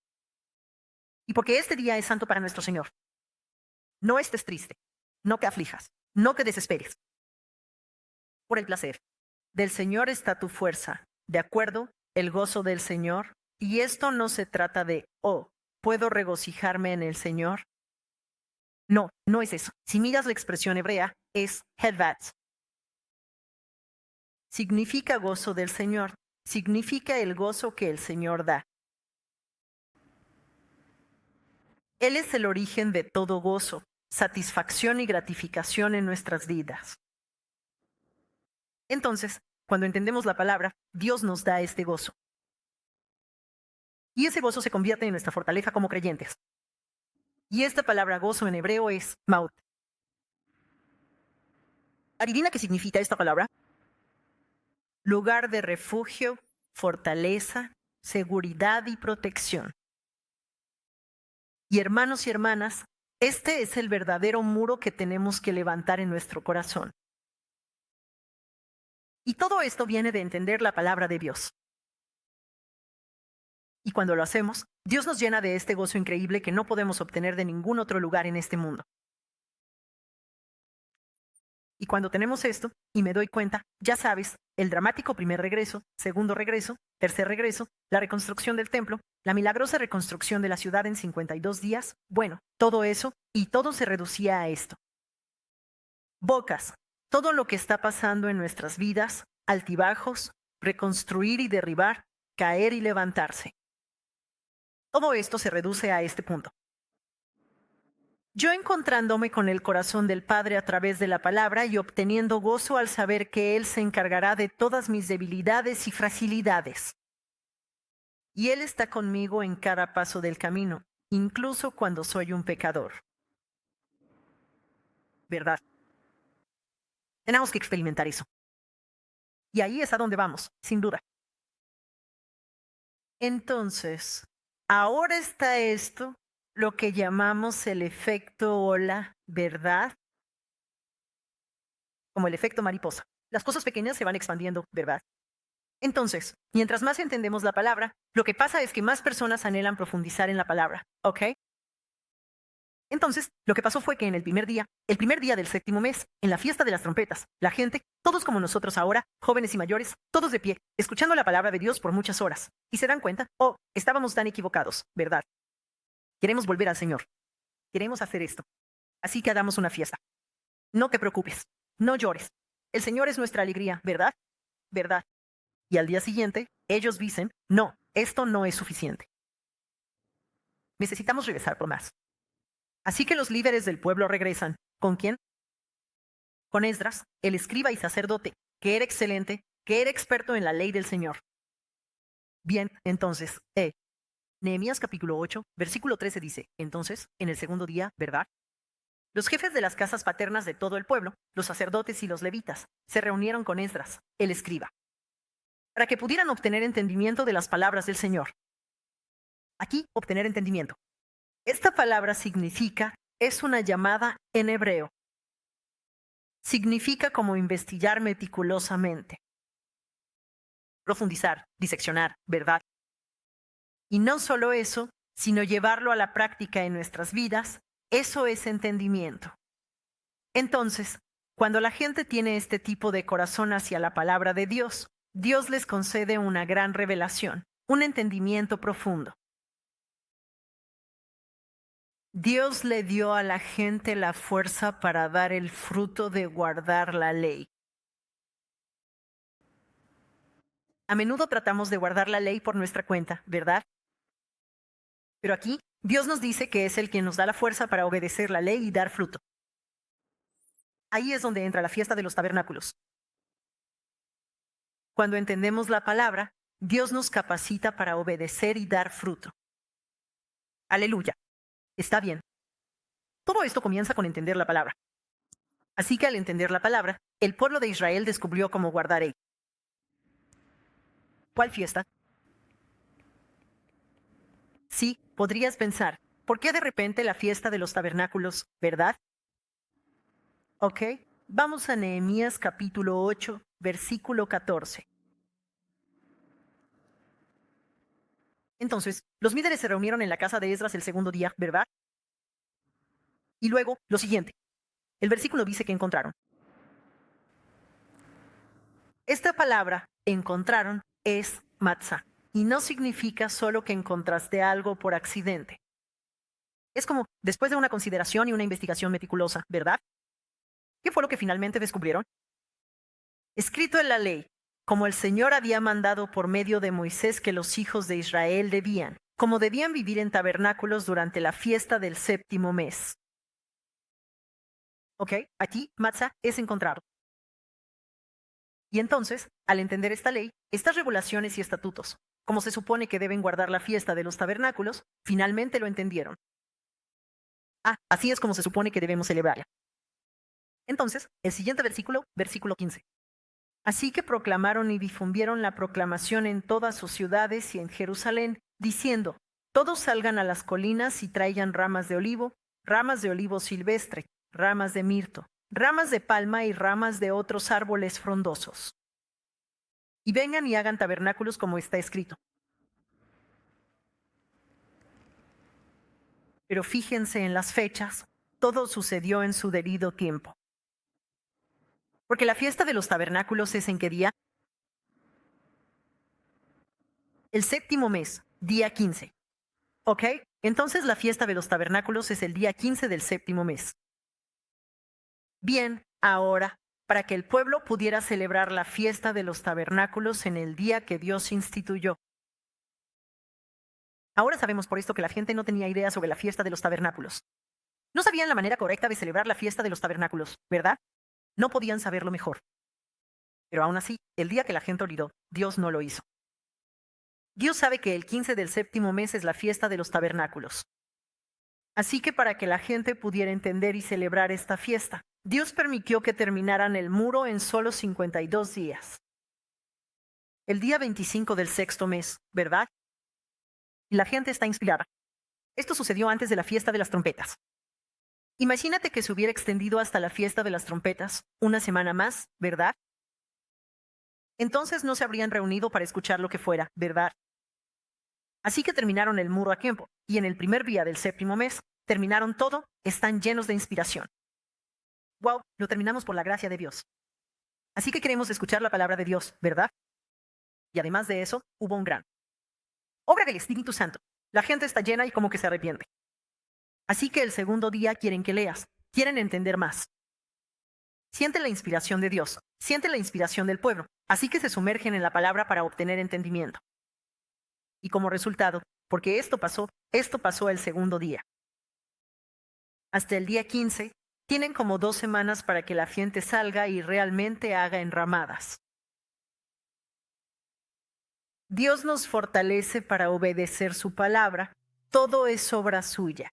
Y porque este día es santo para nuestro Señor. No estés triste, no te aflijas, no te desesperes. Por el placer. Del Señor está tu fuerza. ¿De acuerdo? El gozo del Señor. Y esto no se trata de, oh, ¿puedo regocijarme en el Señor? No, no es eso. Si miras la expresión hebrea, es hedvat. Significa gozo del Señor. Significa el gozo que el Señor da. Él es el origen de todo gozo, satisfacción y gratificación en nuestras vidas. Entonces, cuando entendemos la palabra, Dios nos da este gozo. Y ese gozo se convierte en nuestra fortaleza como creyentes. Y esta palabra gozo en hebreo es maut. ¿Adivina qué significa esta palabra? Lugar de refugio, fortaleza, seguridad y protección. Y hermanos y hermanas, este es el verdadero muro que tenemos que levantar en nuestro corazón. Y todo esto viene de entender la palabra de Dios. Y cuando lo hacemos, Dios nos llena de este gozo increíble que no podemos obtener de ningún otro lugar en este mundo. Y cuando tenemos esto, y me doy cuenta, ya sabes, el dramático primer regreso, segundo regreso, tercer regreso, la reconstrucción del templo, la milagrosa reconstrucción de la ciudad en 52 días, bueno, todo eso, y todo se reducía a esto. Bocas, todo lo que está pasando en nuestras vidas, altibajos, reconstruir y derribar, caer y levantarse. Todo esto se reduce a este punto. Yo encontrándome con el corazón del Padre a través de la palabra y obteniendo gozo al saber que Él se encargará de todas mis debilidades y fragilidades. Y Él está conmigo en cada paso del camino, incluso cuando soy un pecador. ¿Verdad? Tenemos que experimentar eso. Y ahí es a donde vamos, sin duda. Entonces, ahora está esto, lo que llamamos el efecto ola, ¿verdad? Como el efecto mariposa. Las cosas pequeñas se van expandiendo, ¿verdad? Entonces, mientras más entendemos la palabra, lo que pasa es que más personas anhelan profundizar en la palabra, ¿ok? Entonces, lo que pasó fue que en el primer día del séptimo mes, en la fiesta de las trompetas, la gente, todos como nosotros ahora, jóvenes y mayores, todos de pie, escuchando la palabra de Dios por muchas horas, y se dan cuenta, oh, estábamos tan equivocados, ¿verdad? Queremos volver al Señor. Queremos hacer esto. Así que hagamos una fiesta. No te preocupes, no llores. El Señor es nuestra alegría, ¿verdad? ¿Verdad? Y al día siguiente, ellos dicen, no, esto no es suficiente. Necesitamos regresar por más. Así que los líderes del pueblo regresan. ¿Con quién? Con Esdras, el escriba y sacerdote, que era excelente, que era experto en la ley del Señor. Bien, entonces, Nehemías capítulo 8, versículo 13 dice, entonces, en el segundo día, ¿verdad? Los jefes de las casas paternas de todo el pueblo, los sacerdotes y los levitas, se reunieron con Esdras, el escriba, para que pudieran obtener entendimiento de las palabras del Señor. Aquí, obtener entendimiento. Esta palabra significa, es una llamada en hebreo. Significa como investigar meticulosamente, profundizar, diseccionar, ¿verdad? Y no solo eso, sino llevarlo a la práctica en nuestras vidas, eso es entendimiento. Entonces, cuando la gente tiene este tipo de corazón hacia la palabra de Dios, Dios les concede una gran revelación, un entendimiento profundo. Dios le dio a la gente la fuerza para dar el fruto de guardar la ley. A menudo tratamos de guardar la ley por nuestra cuenta, ¿verdad? Pero aquí, Dios nos dice que es el quien nos da la fuerza para obedecer la ley y dar fruto. Ahí es donde entra la fiesta de los tabernáculos. Cuando entendemos la palabra, Dios nos capacita para obedecer y dar fruto. Aleluya. Está bien. Todo esto comienza con entender la palabra. Así que al entender la palabra, el pueblo de Israel descubrió cómo guardar ella. ¿Cuál fiesta? Sí, podrías pensar, ¿por qué de repente la fiesta de los tabernáculos, verdad? Ok, vamos a Nehemías capítulo 8, versículo 14. Entonces, los líderes se reunieron en la casa de Esdras el segundo día, ¿verdad? Y luego, lo siguiente. El versículo dice que encontraron. Esta palabra, encontraron, es matzah, y no significa solo que encontraste algo por accidente. Es como, después de una consideración y una investigación meticulosa, ¿verdad? ¿Qué fue lo que finalmente descubrieron? Escrito en la ley, como el Señor había mandado por medio de Moisés que los hijos de Israel debían, como debían vivir en tabernáculos durante la fiesta del séptimo mes. ¿Ok? Aquí, matzah es encontrado. Y entonces, al entender esta ley, estas regulaciones y estatutos, como se supone que deben guardar la fiesta de los tabernáculos, finalmente lo entendieron. Así es como se supone que debemos celebrarla. Entonces, el siguiente versículo, versículo 15. Así que proclamaron y difundieron la proclamación en todas sus ciudades y en Jerusalén, diciendo, todos salgan a las colinas y traigan ramas de olivo silvestre, ramas de mirto, ramas de palma y ramas de otros árboles frondosos. Y vengan y hagan tabernáculos como está escrito. Pero fíjense en las fechas, todo sucedió en su debido tiempo. Porque la fiesta de los tabernáculos es ¿en qué día? El séptimo mes, día 15. ¿Ok? Entonces la fiesta de los tabernáculos es el día 15 del séptimo mes. Bien, ahora, para que el pueblo pudiera celebrar la fiesta de los tabernáculos en el día que Dios instituyó. Ahora sabemos por esto que la gente no tenía idea sobre la fiesta de los tabernáculos. No sabían la manera correcta de celebrar la fiesta de los tabernáculos, ¿verdad? No podían saberlo mejor. Pero aún así, el día que la gente olvidó, Dios no lo hizo. Dios sabe que el 15 del séptimo mes es la fiesta de los tabernáculos. Así que para que la gente pudiera entender y celebrar esta fiesta, Dios permitió que terminaran el muro en solo 52 días. El día 25 del sexto mes, ¿verdad? Y la gente está inspirada. Esto sucedió antes de la fiesta de las trompetas. Imagínate que se hubiera extendido hasta la fiesta de las trompetas una semana más, ¿verdad? entonces no se habrían reunido para escuchar lo que fuera, ¿verdad? Así que terminaron el muro a tiempo, y en el primer día del séptimo mes, terminaron todo, están llenos de inspiración. Wow, lo terminamos por la gracia de Dios. Así que queremos escuchar la palabra de Dios, ¿verdad? Y además de eso, hubo un gran obra del Espíritu Santo. La gente está llena y como que se arrepiente. Así que el segundo día quieren que leas, quieren entender más. Sienten la inspiración de Dios, sienten la inspiración del pueblo, así que se sumergen en la palabra para obtener entendimiento. Y como resultado, porque esto pasó el segundo día. Hasta el día 15, tienen como 2 semanas para que la gente salga y realmente haga enramadas. Dios nos fortalece para obedecer su palabra. Todo es obra suya.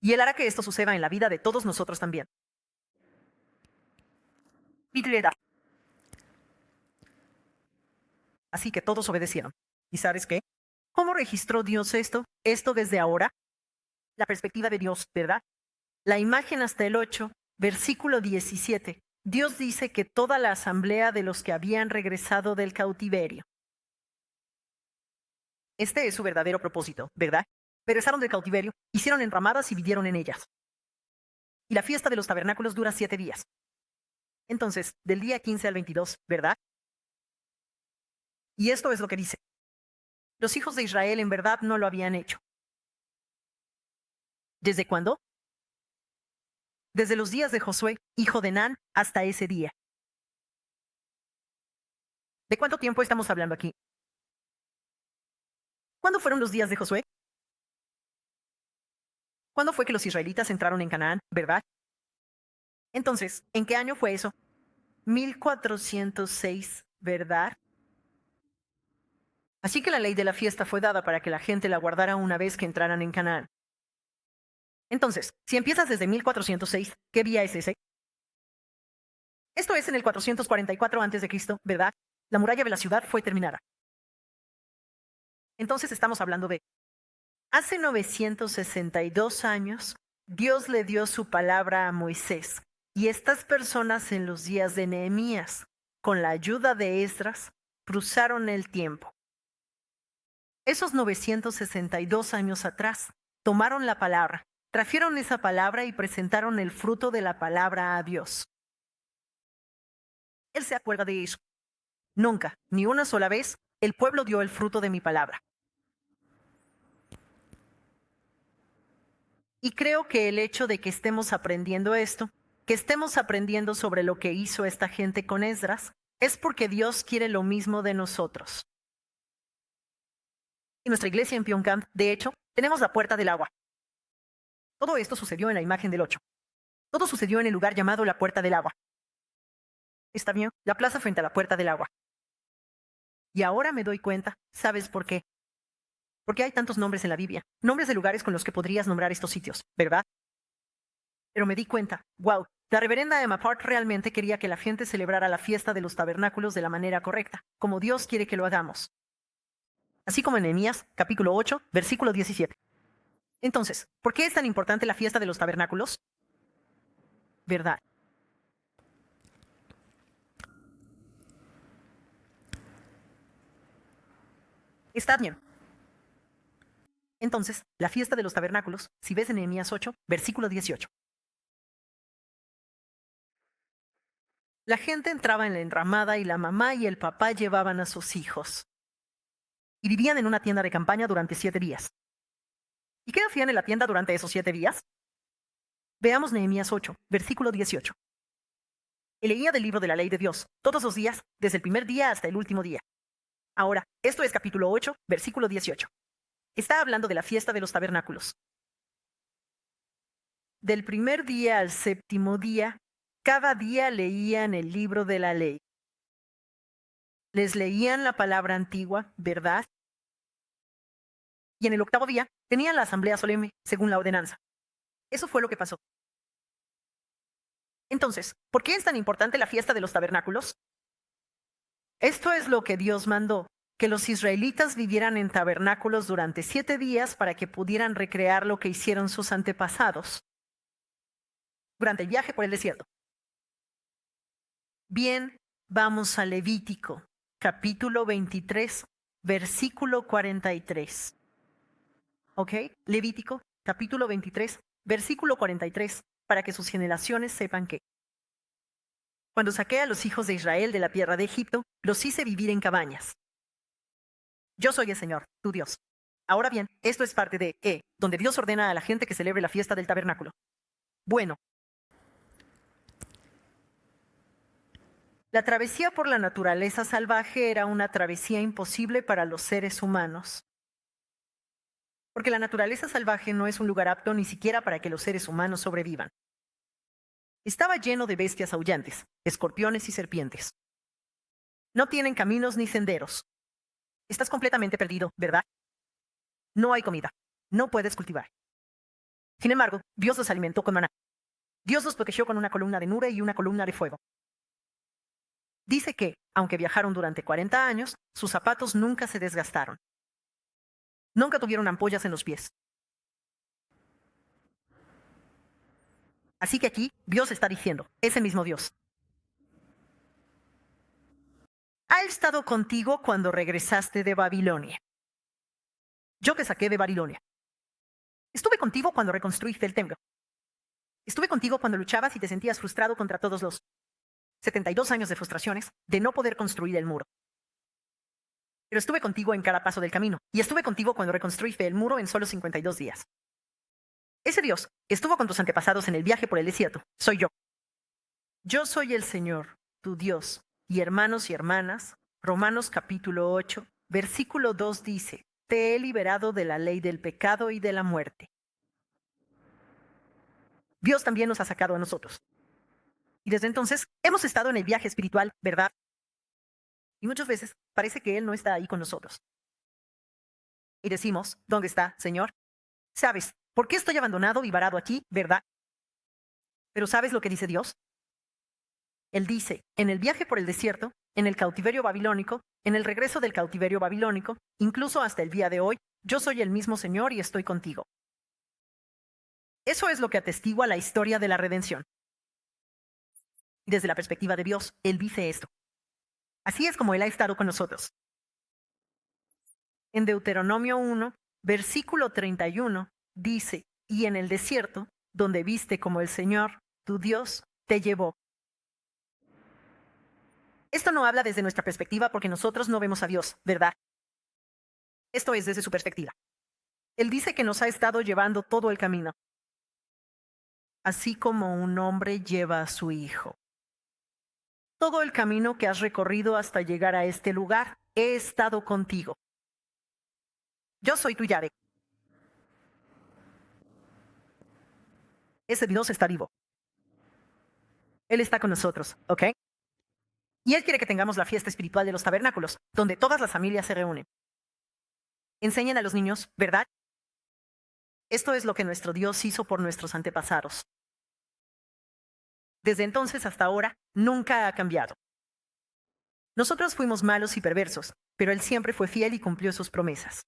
Y Él hará que esto suceda en la vida de todos nosotros también. Así que todos obedecieron. ¿Y sabes qué? ¿Cómo registró Dios esto? Esto desde ahora. La perspectiva de Dios, ¿verdad? La imagen hasta el 8, versículo 17. Dios dice que toda la asamblea de los que habían regresado del cautiverio. Este es su verdadero propósito, ¿verdad? Regresaron del cautiverio, hicieron enramadas y vivieron en ellas. Y la fiesta de los tabernáculos dura 7 días. Entonces, del día 15 al 22, ¿verdad? Y esto es lo que dice. Los hijos de Israel en verdad no lo habían hecho. ¿Desde cuándo? Desde los días de Josué, hijo de Nan, hasta ese día. ¿De cuánto tiempo estamos hablando aquí? ¿Cuándo fueron los días de Josué? ¿Cuándo fue que los israelitas entraron en Canaán, verdad? Entonces, ¿en qué año fue eso? 1406, ¿verdad? Así que la ley de la fiesta fue dada para que la gente la guardara una vez que entraran en Canaán. Entonces, si empiezas desde 1406, ¿qué día es ese? Esto es en el 444 a.C., ¿verdad? La muralla de la ciudad fue terminada. Entonces estamos hablando de hace 962 años, Dios le dio su palabra a Moisés. Y estas personas en los días de Nehemías, con la ayuda de Esdras, cruzaron el tiempo. Esos 962 años atrás, tomaron la palabra, trajeron esa palabra y presentaron el fruto de la palabra a Dios. Él se acuerda de eso. Nunca, ni una sola vez, el pueblo dio el fruto de mi palabra. Y creo que el hecho de que estemos aprendiendo esto, que estemos aprendiendo sobre lo que hizo esta gente con Esdras, es porque Dios quiere lo mismo de nosotros. En nuestra iglesia en Pyongyang, de hecho, tenemos la puerta del agua. Todo esto sucedió en la imagen del 8. Todo sucedió en el lugar llamado la puerta del agua. Está bien, la plaza frente a la puerta del agua. Y ahora me doy cuenta, ¿sabes por qué? Porque hay tantos nombres en la Biblia, nombres de lugares con los que podrías nombrar estos sitios, ¿verdad? Pero me di cuenta, wow, la reverenda Emma Park realmente quería que la gente celebrara la fiesta de los tabernáculos de la manera correcta, como Dios quiere que lo hagamos. Así como en Nehemías, capítulo 8, versículo 17. Entonces, ¿por qué es tan importante la fiesta de los tabernáculos? ¿Verdad? Está bien. Entonces, la fiesta de los tabernáculos, si ves en Nehemías 8, versículo 18. La gente entraba en la enramada y la mamá y el papá llevaban a sus hijos. Y vivían en una tienda de campaña durante 7 días. ¿Y qué hacían en la tienda durante esos 7 días? Veamos Nehemías 8, versículo 18. Y leía del libro de la ley de Dios, todos los días, desde el primer día hasta el último día. Ahora, esto es capítulo 8, versículo 18. Está hablando de la fiesta de los tabernáculos. Del primer día al séptimo día, cada día leían el libro de la ley. Les leían la palabra antigua, ¿verdad? Y en el octavo día tenían la asamblea solemne, según la ordenanza. Eso fue lo que pasó. Entonces, ¿por qué es tan importante la fiesta de los tabernáculos? Esto es lo que Dios mandó, que los israelitas vivieran en tabernáculos durante 7 días para que pudieran recrear lo que hicieron sus antepasados durante el viaje por el desierto. Bien, vamos a Levítico, capítulo 23, versículo 43. ¿Ok? Levítico, capítulo 23, versículo 43, para que sus generaciones sepan que cuando saqué a los hijos de Israel de la tierra de Egipto, los hice vivir en cabañas. Yo soy el Señor, tu Dios. Ahora bien, esto es parte de donde Dios ordena a la gente que celebre la fiesta del tabernáculo. Bueno, la travesía por la naturaleza salvaje era una travesía imposible para los seres humanos. Porque la naturaleza salvaje no es un lugar apto ni siquiera para que los seres humanos sobrevivan. Estaba lleno de bestias aullantes, escorpiones y serpientes. No tienen caminos ni senderos. Estás completamente perdido, ¿verdad? No hay comida. No puedes cultivar. Sin embargo, Dios los alimentó con maná. Dios los protegió con una columna de nube y una columna de fuego. Dice que, aunque viajaron durante 40 años, sus zapatos nunca se desgastaron. Nunca tuvieron ampollas en los pies. Así que aquí, Dios está diciendo, ese mismo Dios. Ha estado contigo cuando regresaste de Babilonia. Yo te saqué de Babilonia. Estuve contigo cuando reconstruiste el templo. Estuve contigo cuando luchabas y te sentías frustrado contra todos los 72 años de frustraciones de no poder construir el muro. Pero estuve contigo en cada paso del camino, y estuve contigo cuando reconstruiste el muro en solo 52 días. Ese Dios estuvo con tus antepasados en el viaje por el desierto. Soy yo. Yo soy el Señor, tu Dios. Y hermanos y hermanas, Romanos capítulo 8, versículo 2 dice, te he liberado de la ley del pecado y de la muerte. Dios también nos ha sacado a nosotros. Y desde entonces hemos estado en el viaje espiritual, ¿verdad? Y muchas veces parece que Él no está ahí con nosotros. Y decimos, ¿dónde está, Señor? ¿Sabes por qué estoy abandonado y varado aquí, verdad? Pero ¿sabes lo que dice Dios? Él dice, en el viaje por el desierto, en el cautiverio babilónico, en el regreso del cautiverio babilónico, incluso hasta el día de hoy, yo soy el mismo Señor y estoy contigo. Eso es lo que atestigua la historia de la redención. Y desde la perspectiva de Dios, Él dice esto. Así es como Él ha estado con nosotros. En Deuteronomio 1, versículo 31, dice, y en el desierto, donde viste como el Señor, tu Dios, te llevó. Esto no habla desde nuestra perspectiva porque nosotros no vemos a Dios, ¿verdad? Esto es desde su perspectiva. Él dice que nos ha estado llevando todo el camino, así como un hombre lleva a su hijo. Todo el camino que has recorrido hasta llegar a este lugar, he estado contigo. Yo soy tu Yahvé. Ese Dios está vivo. Él está con nosotros, ¿ok? Y Él quiere que tengamos la fiesta espiritual de los tabernáculos, donde todas las familias se reúnen. Enseñen a los niños, ¿verdad? Esto es lo que nuestro Dios hizo por nuestros antepasados. Desde entonces hasta ahora, nunca ha cambiado. Nosotros fuimos malos y perversos, pero Él siempre fue fiel y cumplió sus promesas.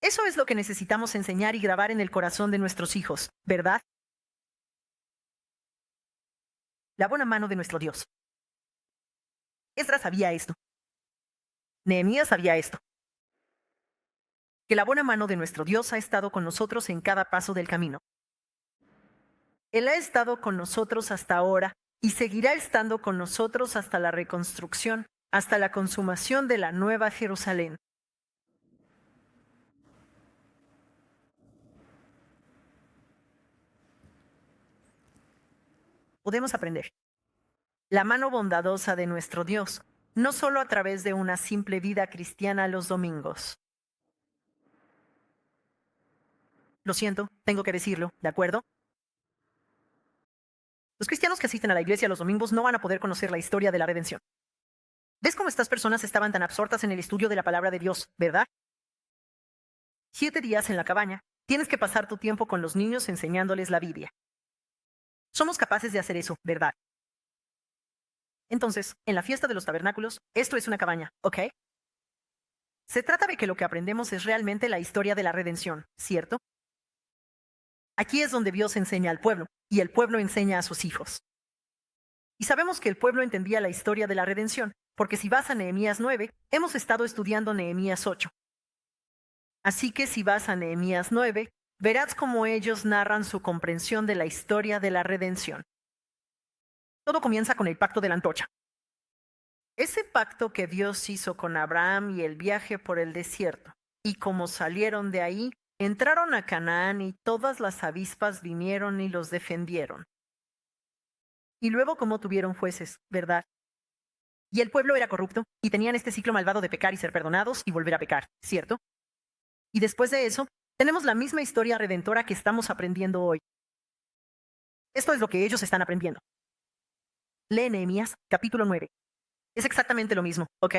Eso es lo que necesitamos enseñar y grabar en el corazón de nuestros hijos, ¿verdad? La buena mano de nuestro Dios. Esdras sabía esto. Nehemías sabía esto. Que la buena mano de nuestro Dios ha estado con nosotros en cada paso del camino. Él ha estado con nosotros hasta ahora y seguirá estando con nosotros hasta la reconstrucción, hasta la consumación de la nueva Jerusalén. Podemos aprender la mano bondadosa de nuestro Dios, no solo a través de una simple vida cristiana los domingos. Lo siento, tengo que decirlo, ¿de acuerdo? Los cristianos que asisten a la iglesia los domingos no van a poder conocer la historia de la redención. ¿Ves cómo estas personas estaban tan absortas en el estudio de la palabra de Dios, verdad? 7 días en la cabaña, tienes que pasar tu tiempo con los niños enseñándoles la Biblia. Somos capaces de hacer eso, ¿verdad? Entonces, en la fiesta de los tabernáculos, esto es una cabaña, ¿ok? Se trata de que lo que aprendemos es realmente la historia de la redención, ¿cierto? Aquí es donde Dios enseña al pueblo, y el pueblo enseña a sus hijos. Y sabemos que el pueblo entendía la historia de la redención, porque si vas a Nehemías 9, hemos estado estudiando Nehemías 8. Así que si vas a Nehemías 9, verás cómo ellos narran su comprensión de la historia de la redención. Todo comienza con el pacto de la antorcha. Ese pacto que Dios hizo con Abraham y el viaje por el desierto. Y como salieron de ahí, entraron a Canaán y todas las avispas vinieron y los defendieron. Y luego cómo tuvieron jueces, ¿verdad? Y el pueblo era corrupto y tenían este ciclo malvado de pecar y ser perdonados y volver a pecar, ¿cierto? Y después de eso, tenemos la misma historia redentora que estamos aprendiendo hoy. Esto es lo que ellos están aprendiendo. Lee Nehemías, capítulo 9. Es exactamente lo mismo, ¿ok?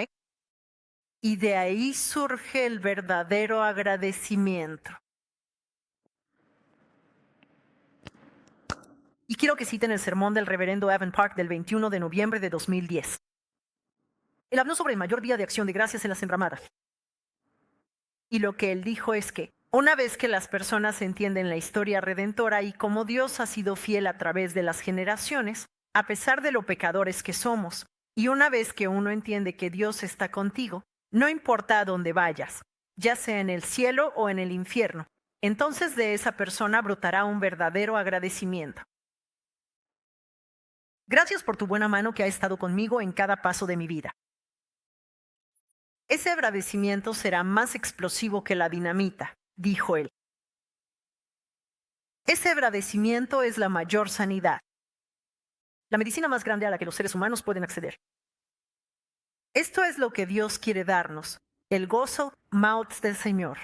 Y de ahí surge el verdadero agradecimiento. Y quiero que citen el sermón del reverendo Evan Park del 21 de noviembre de 2010. Él habló sobre el mayor día de acción de gracias en las enramadas. Y lo que él dijo es que, una vez que las personas entienden la historia redentora y cómo Dios ha sido fiel a través de las generaciones, a pesar de lo pecadores que somos, y una vez que uno entiende que Dios está contigo, no importa a dónde vayas, ya sea en el cielo o en el infierno, entonces de esa persona brotará un verdadero agradecimiento. Gracias por tu buena mano que ha estado conmigo en cada paso de mi vida. Ese agradecimiento será más explosivo que la dinamita, dijo él. Ese agradecimiento es la mayor sanidad, la medicina más grande a la que los seres humanos pueden acceder. Esto es lo que Dios quiere darnos, el gozo Mautz del Señor.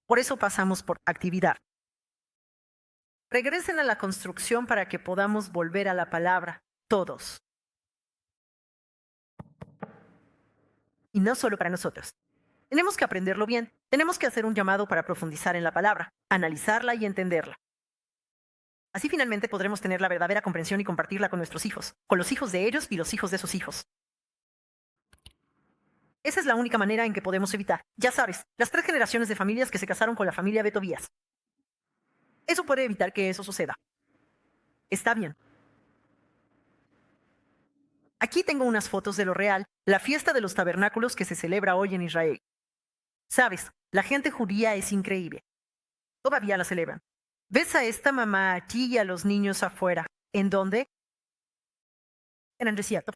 Por eso pasamos por actividad. Regresen a la construcción para que podamos volver a la palabra, todos. Y no solo para nosotros. Tenemos que aprenderlo bien. Tenemos que hacer un llamado para profundizar en la palabra, analizarla y entenderla. Así finalmente podremos tener la verdadera comprensión y compartirla con nuestros hijos, con los hijos de ellos y los hijos de sus hijos. Esa es la única manera en que podemos evitar, ya sabes, las 3 generaciones de familias que se casaron con la familia de Tobías. Eso puede evitar que eso suceda. Está bien. Aquí tengo unas fotos de lo real, la fiesta de los tabernáculos que se celebra hoy en Israel. Sabes, la gente judía es increíble. Todavía la celebran. ¿Ves a esta mamá aquí y a los niños afuera? ¿En dónde? En el desierto.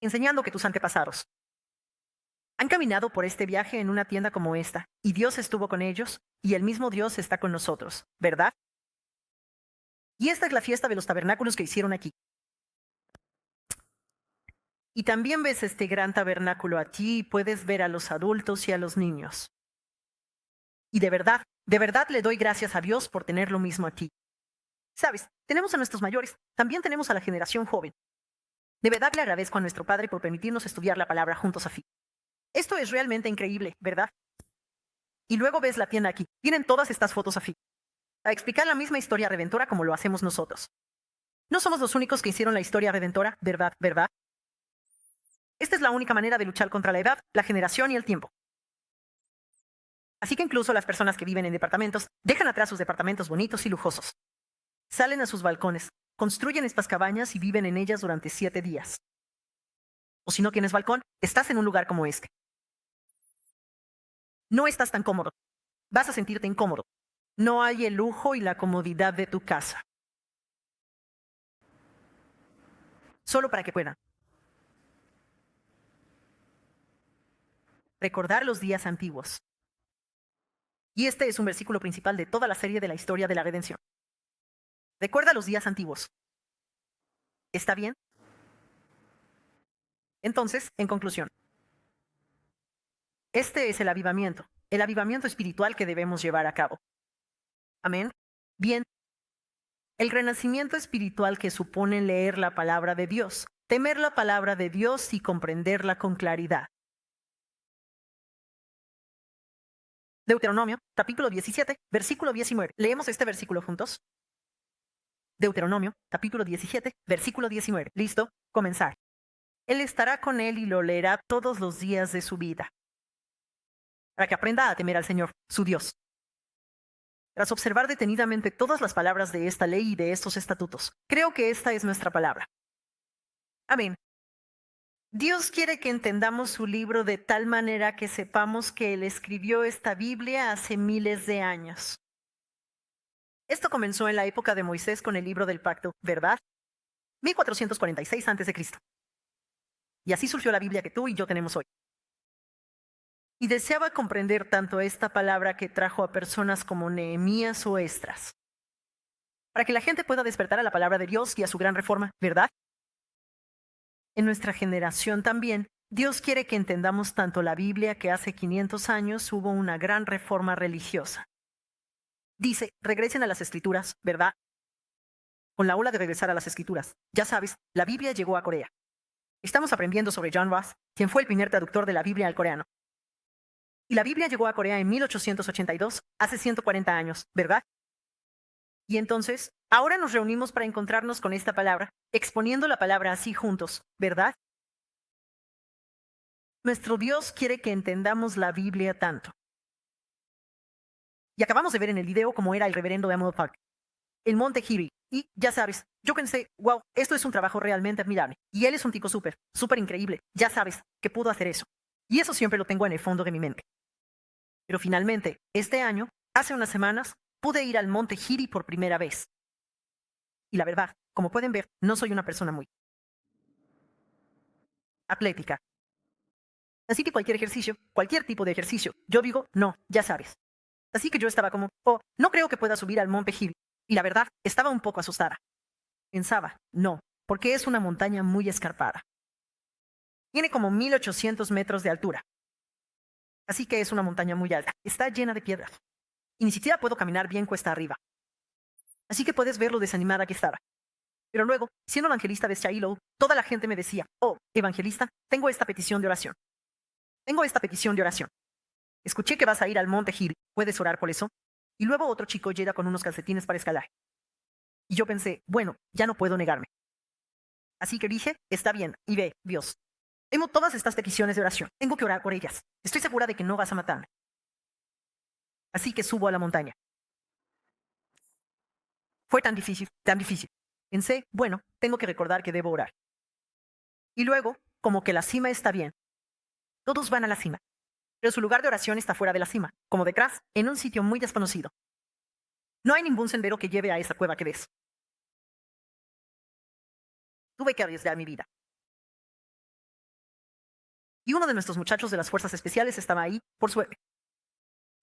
Enseñando que tus antepasados han caminado por este viaje en una tienda como esta, y Dios estuvo con ellos, y el mismo Dios está con nosotros, ¿verdad? Y esta es la fiesta de los tabernáculos que hicieron aquí. Y también ves este gran tabernáculo aquí y puedes ver a los adultos y a los niños. Y de verdad le doy gracias a Dios por tener lo mismo aquí. Sabes, tenemos a nuestros mayores, también tenemos a la generación joven. De verdad le agradezco a nuestro Padre por permitirnos estudiar la palabra juntos aquí. Esto es realmente increíble, ¿verdad? Y luego ves la tienda aquí. Tienen todas estas fotos aquí. A explicar la misma historia redentora como lo hacemos nosotros. No somos los únicos que hicieron la historia redentora, ¿verdad? ¿Verdad? Esta es la única manera de luchar contra la edad, la generación y el tiempo. Así que incluso las personas que viven en departamentos dejan atrás sus departamentos bonitos y lujosos. Salen a sus balcones, construyen estas cabañas y viven en ellas durante 7 días. O si no tienes balcón, estás en un lugar como este. No estás tan cómodo. Vas a sentirte incómodo. No hay el lujo y la comodidad de tu casa. Solo para que puedan recordar los días antiguos. Y este es un versículo principal de toda la serie de la historia de la redención. Recuerda los días antiguos. ¿Está bien? Entonces, en conclusión, este es el avivamiento espiritual que debemos llevar a cabo. Amén. Bien. El renacimiento espiritual que supone leer la palabra de Dios, temer la palabra de Dios y comprenderla con claridad. Deuteronomio, capítulo 17, versículo 19. ¿Leemos este versículo juntos? Deuteronomio, capítulo 17, versículo 19. ¿Listo? Comenzar. Él estará con él y lo leerá todos los días de su vida, para que aprenda a temer al Señor, su Dios. tras observar detenidamente todas las palabras de esta ley y de estos estatutos, creo que esta es nuestra palabra. Amén. Dios quiere que entendamos su libro de tal manera que sepamos que Él escribió esta Biblia hace miles de años. Esto comenzó en la época de Moisés con el libro del pacto, ¿verdad? 1446 a.C. Y así surgió la Biblia que tú y yo tenemos hoy. Y deseaba comprender tanto esta palabra que trajo a personas como Nehemías o Esdras, para que la gente pueda despertar a la palabra de Dios y a su gran reforma, ¿verdad? En nuestra generación también, Dios quiere que entendamos tanto la Biblia que hace 500 años hubo una gran reforma religiosa. Dice, regresen a las Escrituras, ¿verdad? Con la ola de regresar a las Escrituras. Ya sabes, la Biblia llegó a Corea. Estamos aprendiendo sobre John Ross, quien fue el primer traductor de la Biblia al coreano. Y la Biblia llegó a Corea en 1882, hace 140 años, ¿verdad? Y entonces, ahora nos reunimos para encontrarnos con esta palabra, exponiendo la palabra así juntos, ¿verdad? Nuestro Dios quiere que entendamos la Biblia tanto. Y acabamos de ver en el video cómo era el reverendo Emerald Park, el Monte Hiri. Y ya sabes, yo pensé, wow, esto es un trabajo realmente admirable. Y él es un tipo súper increíble. Ya sabes que pudo hacer eso. Y eso siempre lo tengo en el fondo de mi mente. Pero finalmente, este año, hace unas semanas, pude ir al Monte Hiri por primera vez. Y la verdad, como pueden ver, no soy una persona muy atlética. Así que cualquier ejercicio, cualquier tipo de ejercicio, yo digo, no, ya sabes. Así que yo estaba como, oh, no creo que pueda subir al Monte Hiri. Y la verdad, estaba un poco asustada. Pensaba, no, porque es una montaña muy escarpada. Tiene como 1800 metros de altura. Así que es una montaña muy alta. Está llena de piedras. Y ni siquiera puedo caminar bien cuesta arriba. Así que puedes ver lo desanimada que estaba. Pero luego, siendo evangelista de Shiloh, toda la gente me decía, oh, evangelista, tengo esta petición de oración. Tengo esta petición de oración. Escuché que vas a ir al Monte Hiri. ¿Puedes orar por eso? Y luego otro chico llega con unos calcetines para escalar. Y yo pensé, bueno, ya no puedo negarme. Así que dije, está bien, y ve, Dios. Tengo todas estas peticiones de oración. Tengo que orar por ellas. Estoy segura de que no vas a matarme. Así que subo a la montaña. Fue tan difícil, tan difícil. Pensé, bueno, tengo que recordar que debo orar. Y luego, como que la cima está bien. Todos van a la cima. Pero su lugar de oración está fuera de la cima, como detrás, en un sitio muy desconocido. No hay ningún sendero que lleve a esa cueva que ves. Tuve que arriesgar mi vida. Y uno de nuestros muchachos de las fuerzas especiales estaba ahí, por suerte.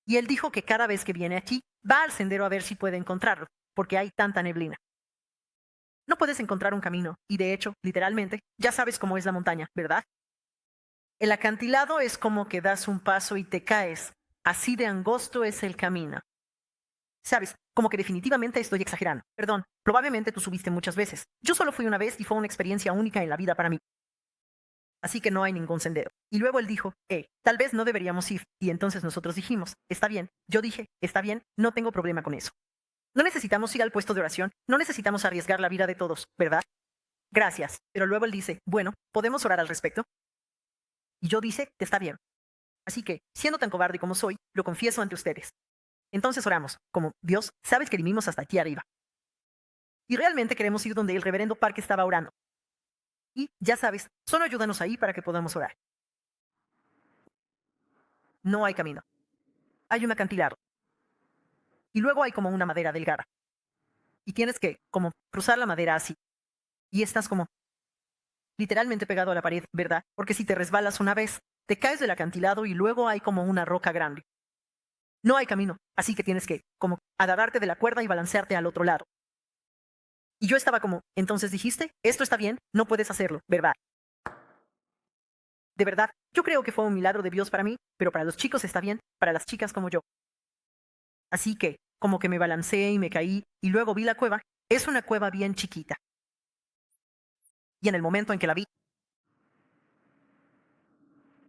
Y él dijo que cada vez que viene aquí, va al sendero a ver si puede encontrarlo, porque hay tanta neblina. No puedes encontrar un camino, y de hecho, literalmente, ya sabes cómo es la montaña, ¿verdad? El acantilado es como que das un paso y te caes. Así de angosto es el camino. Sabes, como que definitivamente estoy exagerando. Perdón, probablemente tú subiste muchas veces. Yo solo fui una vez y fue una experiencia única en la vida para mí. Así que no hay ningún sendero. Y luego él dijo, tal vez no deberíamos ir. Y entonces nosotros dijimos, está bien. Yo dije, está bien, no tengo problema con eso. No necesitamos ir al puesto de oración, no necesitamos arriesgar la vida de todos, ¿verdad? Gracias. Pero luego él dice, bueno, ¿podemos orar al respecto? Y yo dice, está bien. Así que, siendo tan cobarde como soy, lo confieso ante ustedes. Entonces oramos, como, Dios, sabes que vinimos hasta aquí arriba. Y realmente queremos ir donde el reverendo Park estaba orando. Y, ya sabes, solo ayúdanos ahí para que podamos orar. No hay camino. Hay un acantilado. Y luego hay como una madera delgada. Y tienes que, como, cruzar la madera así. Y estás como, literalmente pegado a la pared, ¿verdad? Porque si te resbalas una vez, te caes del acantilado y luego hay como una roca grande. No hay camino, así que tienes que, como, agarrarte de la cuerda y balancearte al otro lado. Y yo estaba como, entonces dijiste, esto está bien, no puedes hacerlo, ¿verdad? De verdad, yo creo que fue un milagro de Dios para mí, pero para los chicos está bien, para las chicas como yo. Así que, como que me balanceé y me caí, y luego vi la cueva, es una cueva bien chiquita. Y en el momento en que la vi,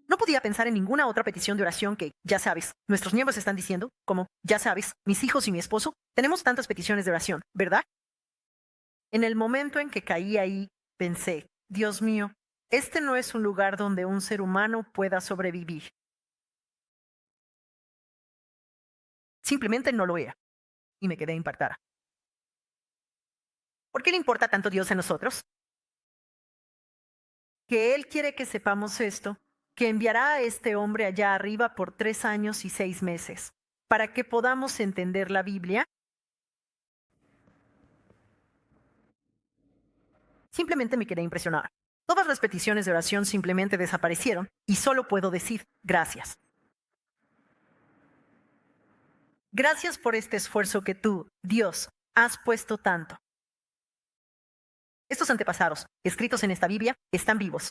no podía pensar en ninguna otra petición de oración que, ya sabes, nuestros miembros están diciendo, como, ya sabes, mis hijos y mi esposo, tenemos tantas peticiones de oración, ¿verdad? En el momento en que caí ahí, pensé, Dios mío, este no es un lugar donde un ser humano pueda sobrevivir. Simplemente no lo era. y me quedé impactada. ¿Por qué le importa tanto Dios a nosotros? Que Él quiere que sepamos esto, que enviará a este hombre allá arriba por 3 años y 6 meses, para que podamos entender la Biblia. Simplemente me quedé impresionada. Todas las peticiones de oración simplemente desaparecieron y solo puedo decir gracias. Gracias por este esfuerzo que tú, Dios, has puesto tanto. Estos antepasados, escritos en esta Biblia, están vivos.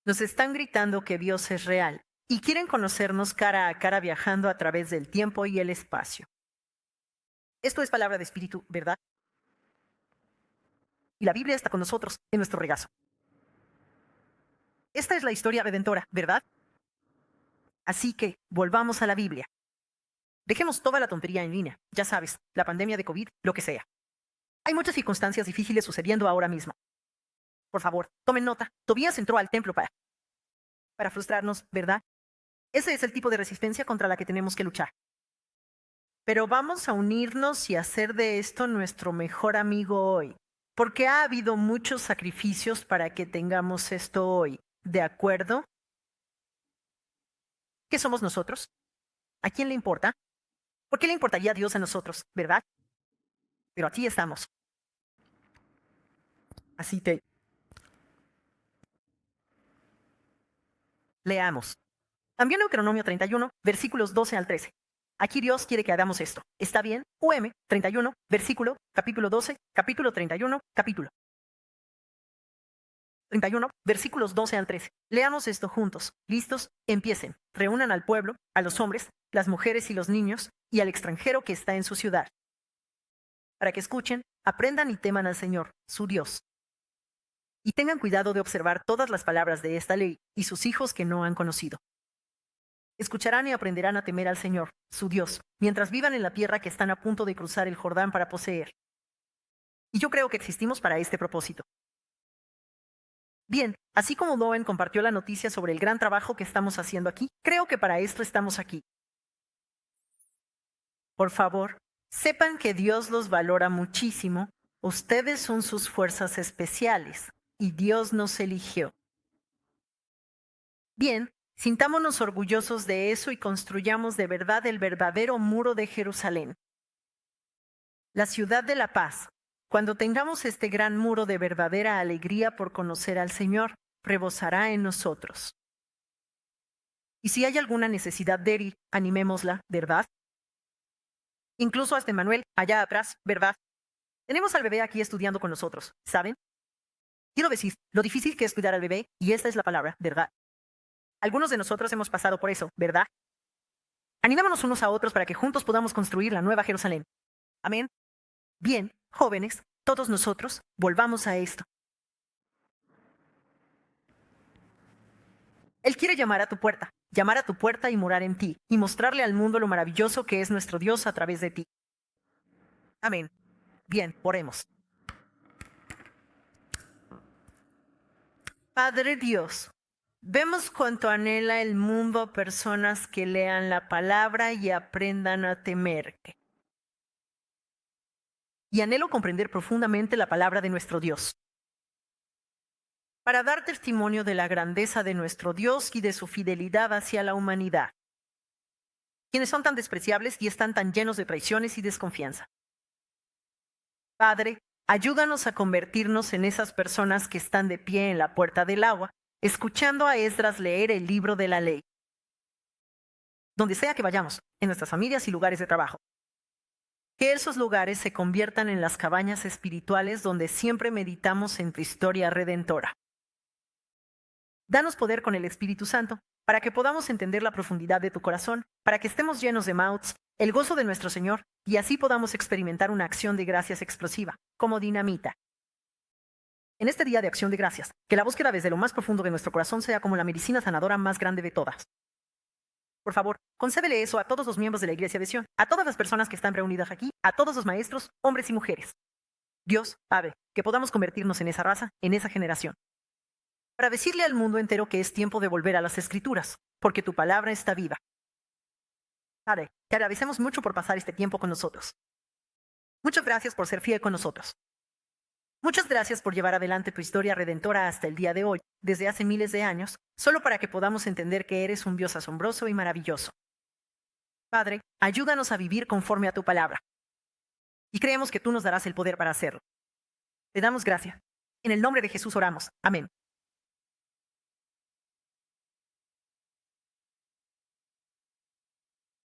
Nos están gritando que Dios es real y quieren conocernos cara a cara viajando a través del tiempo y el espacio. Esto es palabra de espíritu, ¿verdad? Y la Biblia está con nosotros en nuestro regazo. Esta es la historia redentora, ¿verdad? Así que volvamos a la Biblia. Dejemos toda la tontería en línea, ya sabes, la pandemia de COVID, lo que sea. Hay muchas circunstancias difíciles sucediendo ahora mismo. Por favor, tomen nota. Tobías entró al templo para frustrarnos, ¿verdad? Ese es el tipo de resistencia contra la que tenemos que luchar. Pero vamos a unirnos y hacer de esto nuestro mejor amigo hoy, porque ha habido muchos sacrificios para que tengamos esto hoy. ¿De acuerdo? ¿Qué somos nosotros? ¿A quién le importa? ¿Por qué le importaría a Dios a nosotros, verdad? Pero aquí estamos. Así que leamos. También Deuteronomio 31, versículos 12 al 13. Aquí Dios quiere que hagamos esto. ¿Está bien? UM 31, versículo, capítulo 12, capítulo 31, capítulo 31, versículos 12 al 13. Leamos esto juntos. ¿Listos? Empiecen. Reúnan al pueblo, a los hombres, las mujeres y los niños, y al extranjero que está en su ciudad, para que escuchen, aprendan y teman al Señor, su Dios. Y tengan cuidado de observar todas las palabras de esta ley y sus hijos que no han conocido. Escucharán y aprenderán a temer al Señor, su Dios, mientras vivan en la tierra que están a punto de cruzar el Jordán para poseer. Y yo creo que existimos para este propósito. Bien, así como Loen compartió la noticia sobre el gran trabajo que estamos haciendo aquí, creo que para esto estamos aquí. Por favor, sepan que Dios los valora muchísimo. Ustedes son sus fuerzas especiales y Dios nos eligió. Bien, sintámonos orgullosos de eso y construyamos de verdad el verdadero muro de Jerusalén. La ciudad de la paz. Cuando tengamos este gran muro de verdadera alegría por conocer al Señor, rebosará en nosotros. Y si hay alguna necesidad débil, animémosla, ¿verdad? Incluso hasta Manuel, allá atrás, ¿verdad? Tenemos al bebé aquí estudiando con nosotros, ¿saben? Quiero decir, lo difícil que es cuidar al bebé, y esta es la palabra, ¿verdad? Algunos de nosotros hemos pasado por eso, ¿verdad? Animémonos unos a otros para que juntos podamos construir la nueva Jerusalén. Amén. Bien, jóvenes, todos nosotros, volvamos a esto. Él quiere llamar a tu puerta y morar en ti, y mostrarle al mundo lo maravilloso que es nuestro Dios a través de ti. Amén. Bien, oremos. Padre Dios, vemos cuánto anhela el mundo a personas que lean la palabra y aprendan a temerte. Y anhelo comprender profundamente la palabra de nuestro Dios, para dar testimonio de la grandeza de nuestro Dios y de su fidelidad hacia la humanidad, quienes son tan despreciables y están tan llenos de traiciones y desconfianza. Padre, ayúdanos a convertirnos en esas personas que están de pie en la puerta del agua, escuchando a Esdras leer el libro de la ley, donde sea que vayamos, en nuestras familias y lugares de trabajo. Que esos lugares se conviertan en las cabañas espirituales donde siempre meditamos en tu historia redentora. Danos poder con el Espíritu Santo, para que podamos entender la profundidad de tu corazón, para que estemos llenos de mouths, el gozo de nuestro Señor, y así podamos experimentar una acción de gracias explosiva, como dinamita. En este día de acción de gracias, que la búsqueda desde lo más profundo de nuestro corazón sea como la medicina sanadora más grande de todas. Por favor, concédele eso a todos los miembros de la Iglesia de Sion, a todas las personas que están reunidas aquí, a todos los maestros, hombres y mujeres. Dios, Padre, que podamos convertirnos en esa raza, en esa generación, para decirle al mundo entero que es tiempo de volver a las Escrituras, porque tu palabra está viva. Padre, te agradecemos mucho por pasar este tiempo con nosotros. Muchas gracias por ser fiel con nosotros. Muchas gracias por llevar adelante tu historia redentora hasta el día de hoy, desde hace miles de años, solo para que podamos entender que eres un Dios asombroso y maravilloso. Padre, ayúdanos a vivir conforme a tu palabra. Y creemos que tú nos darás el poder para hacerlo. Te damos gracias. En el nombre de Jesús oramos. Amén.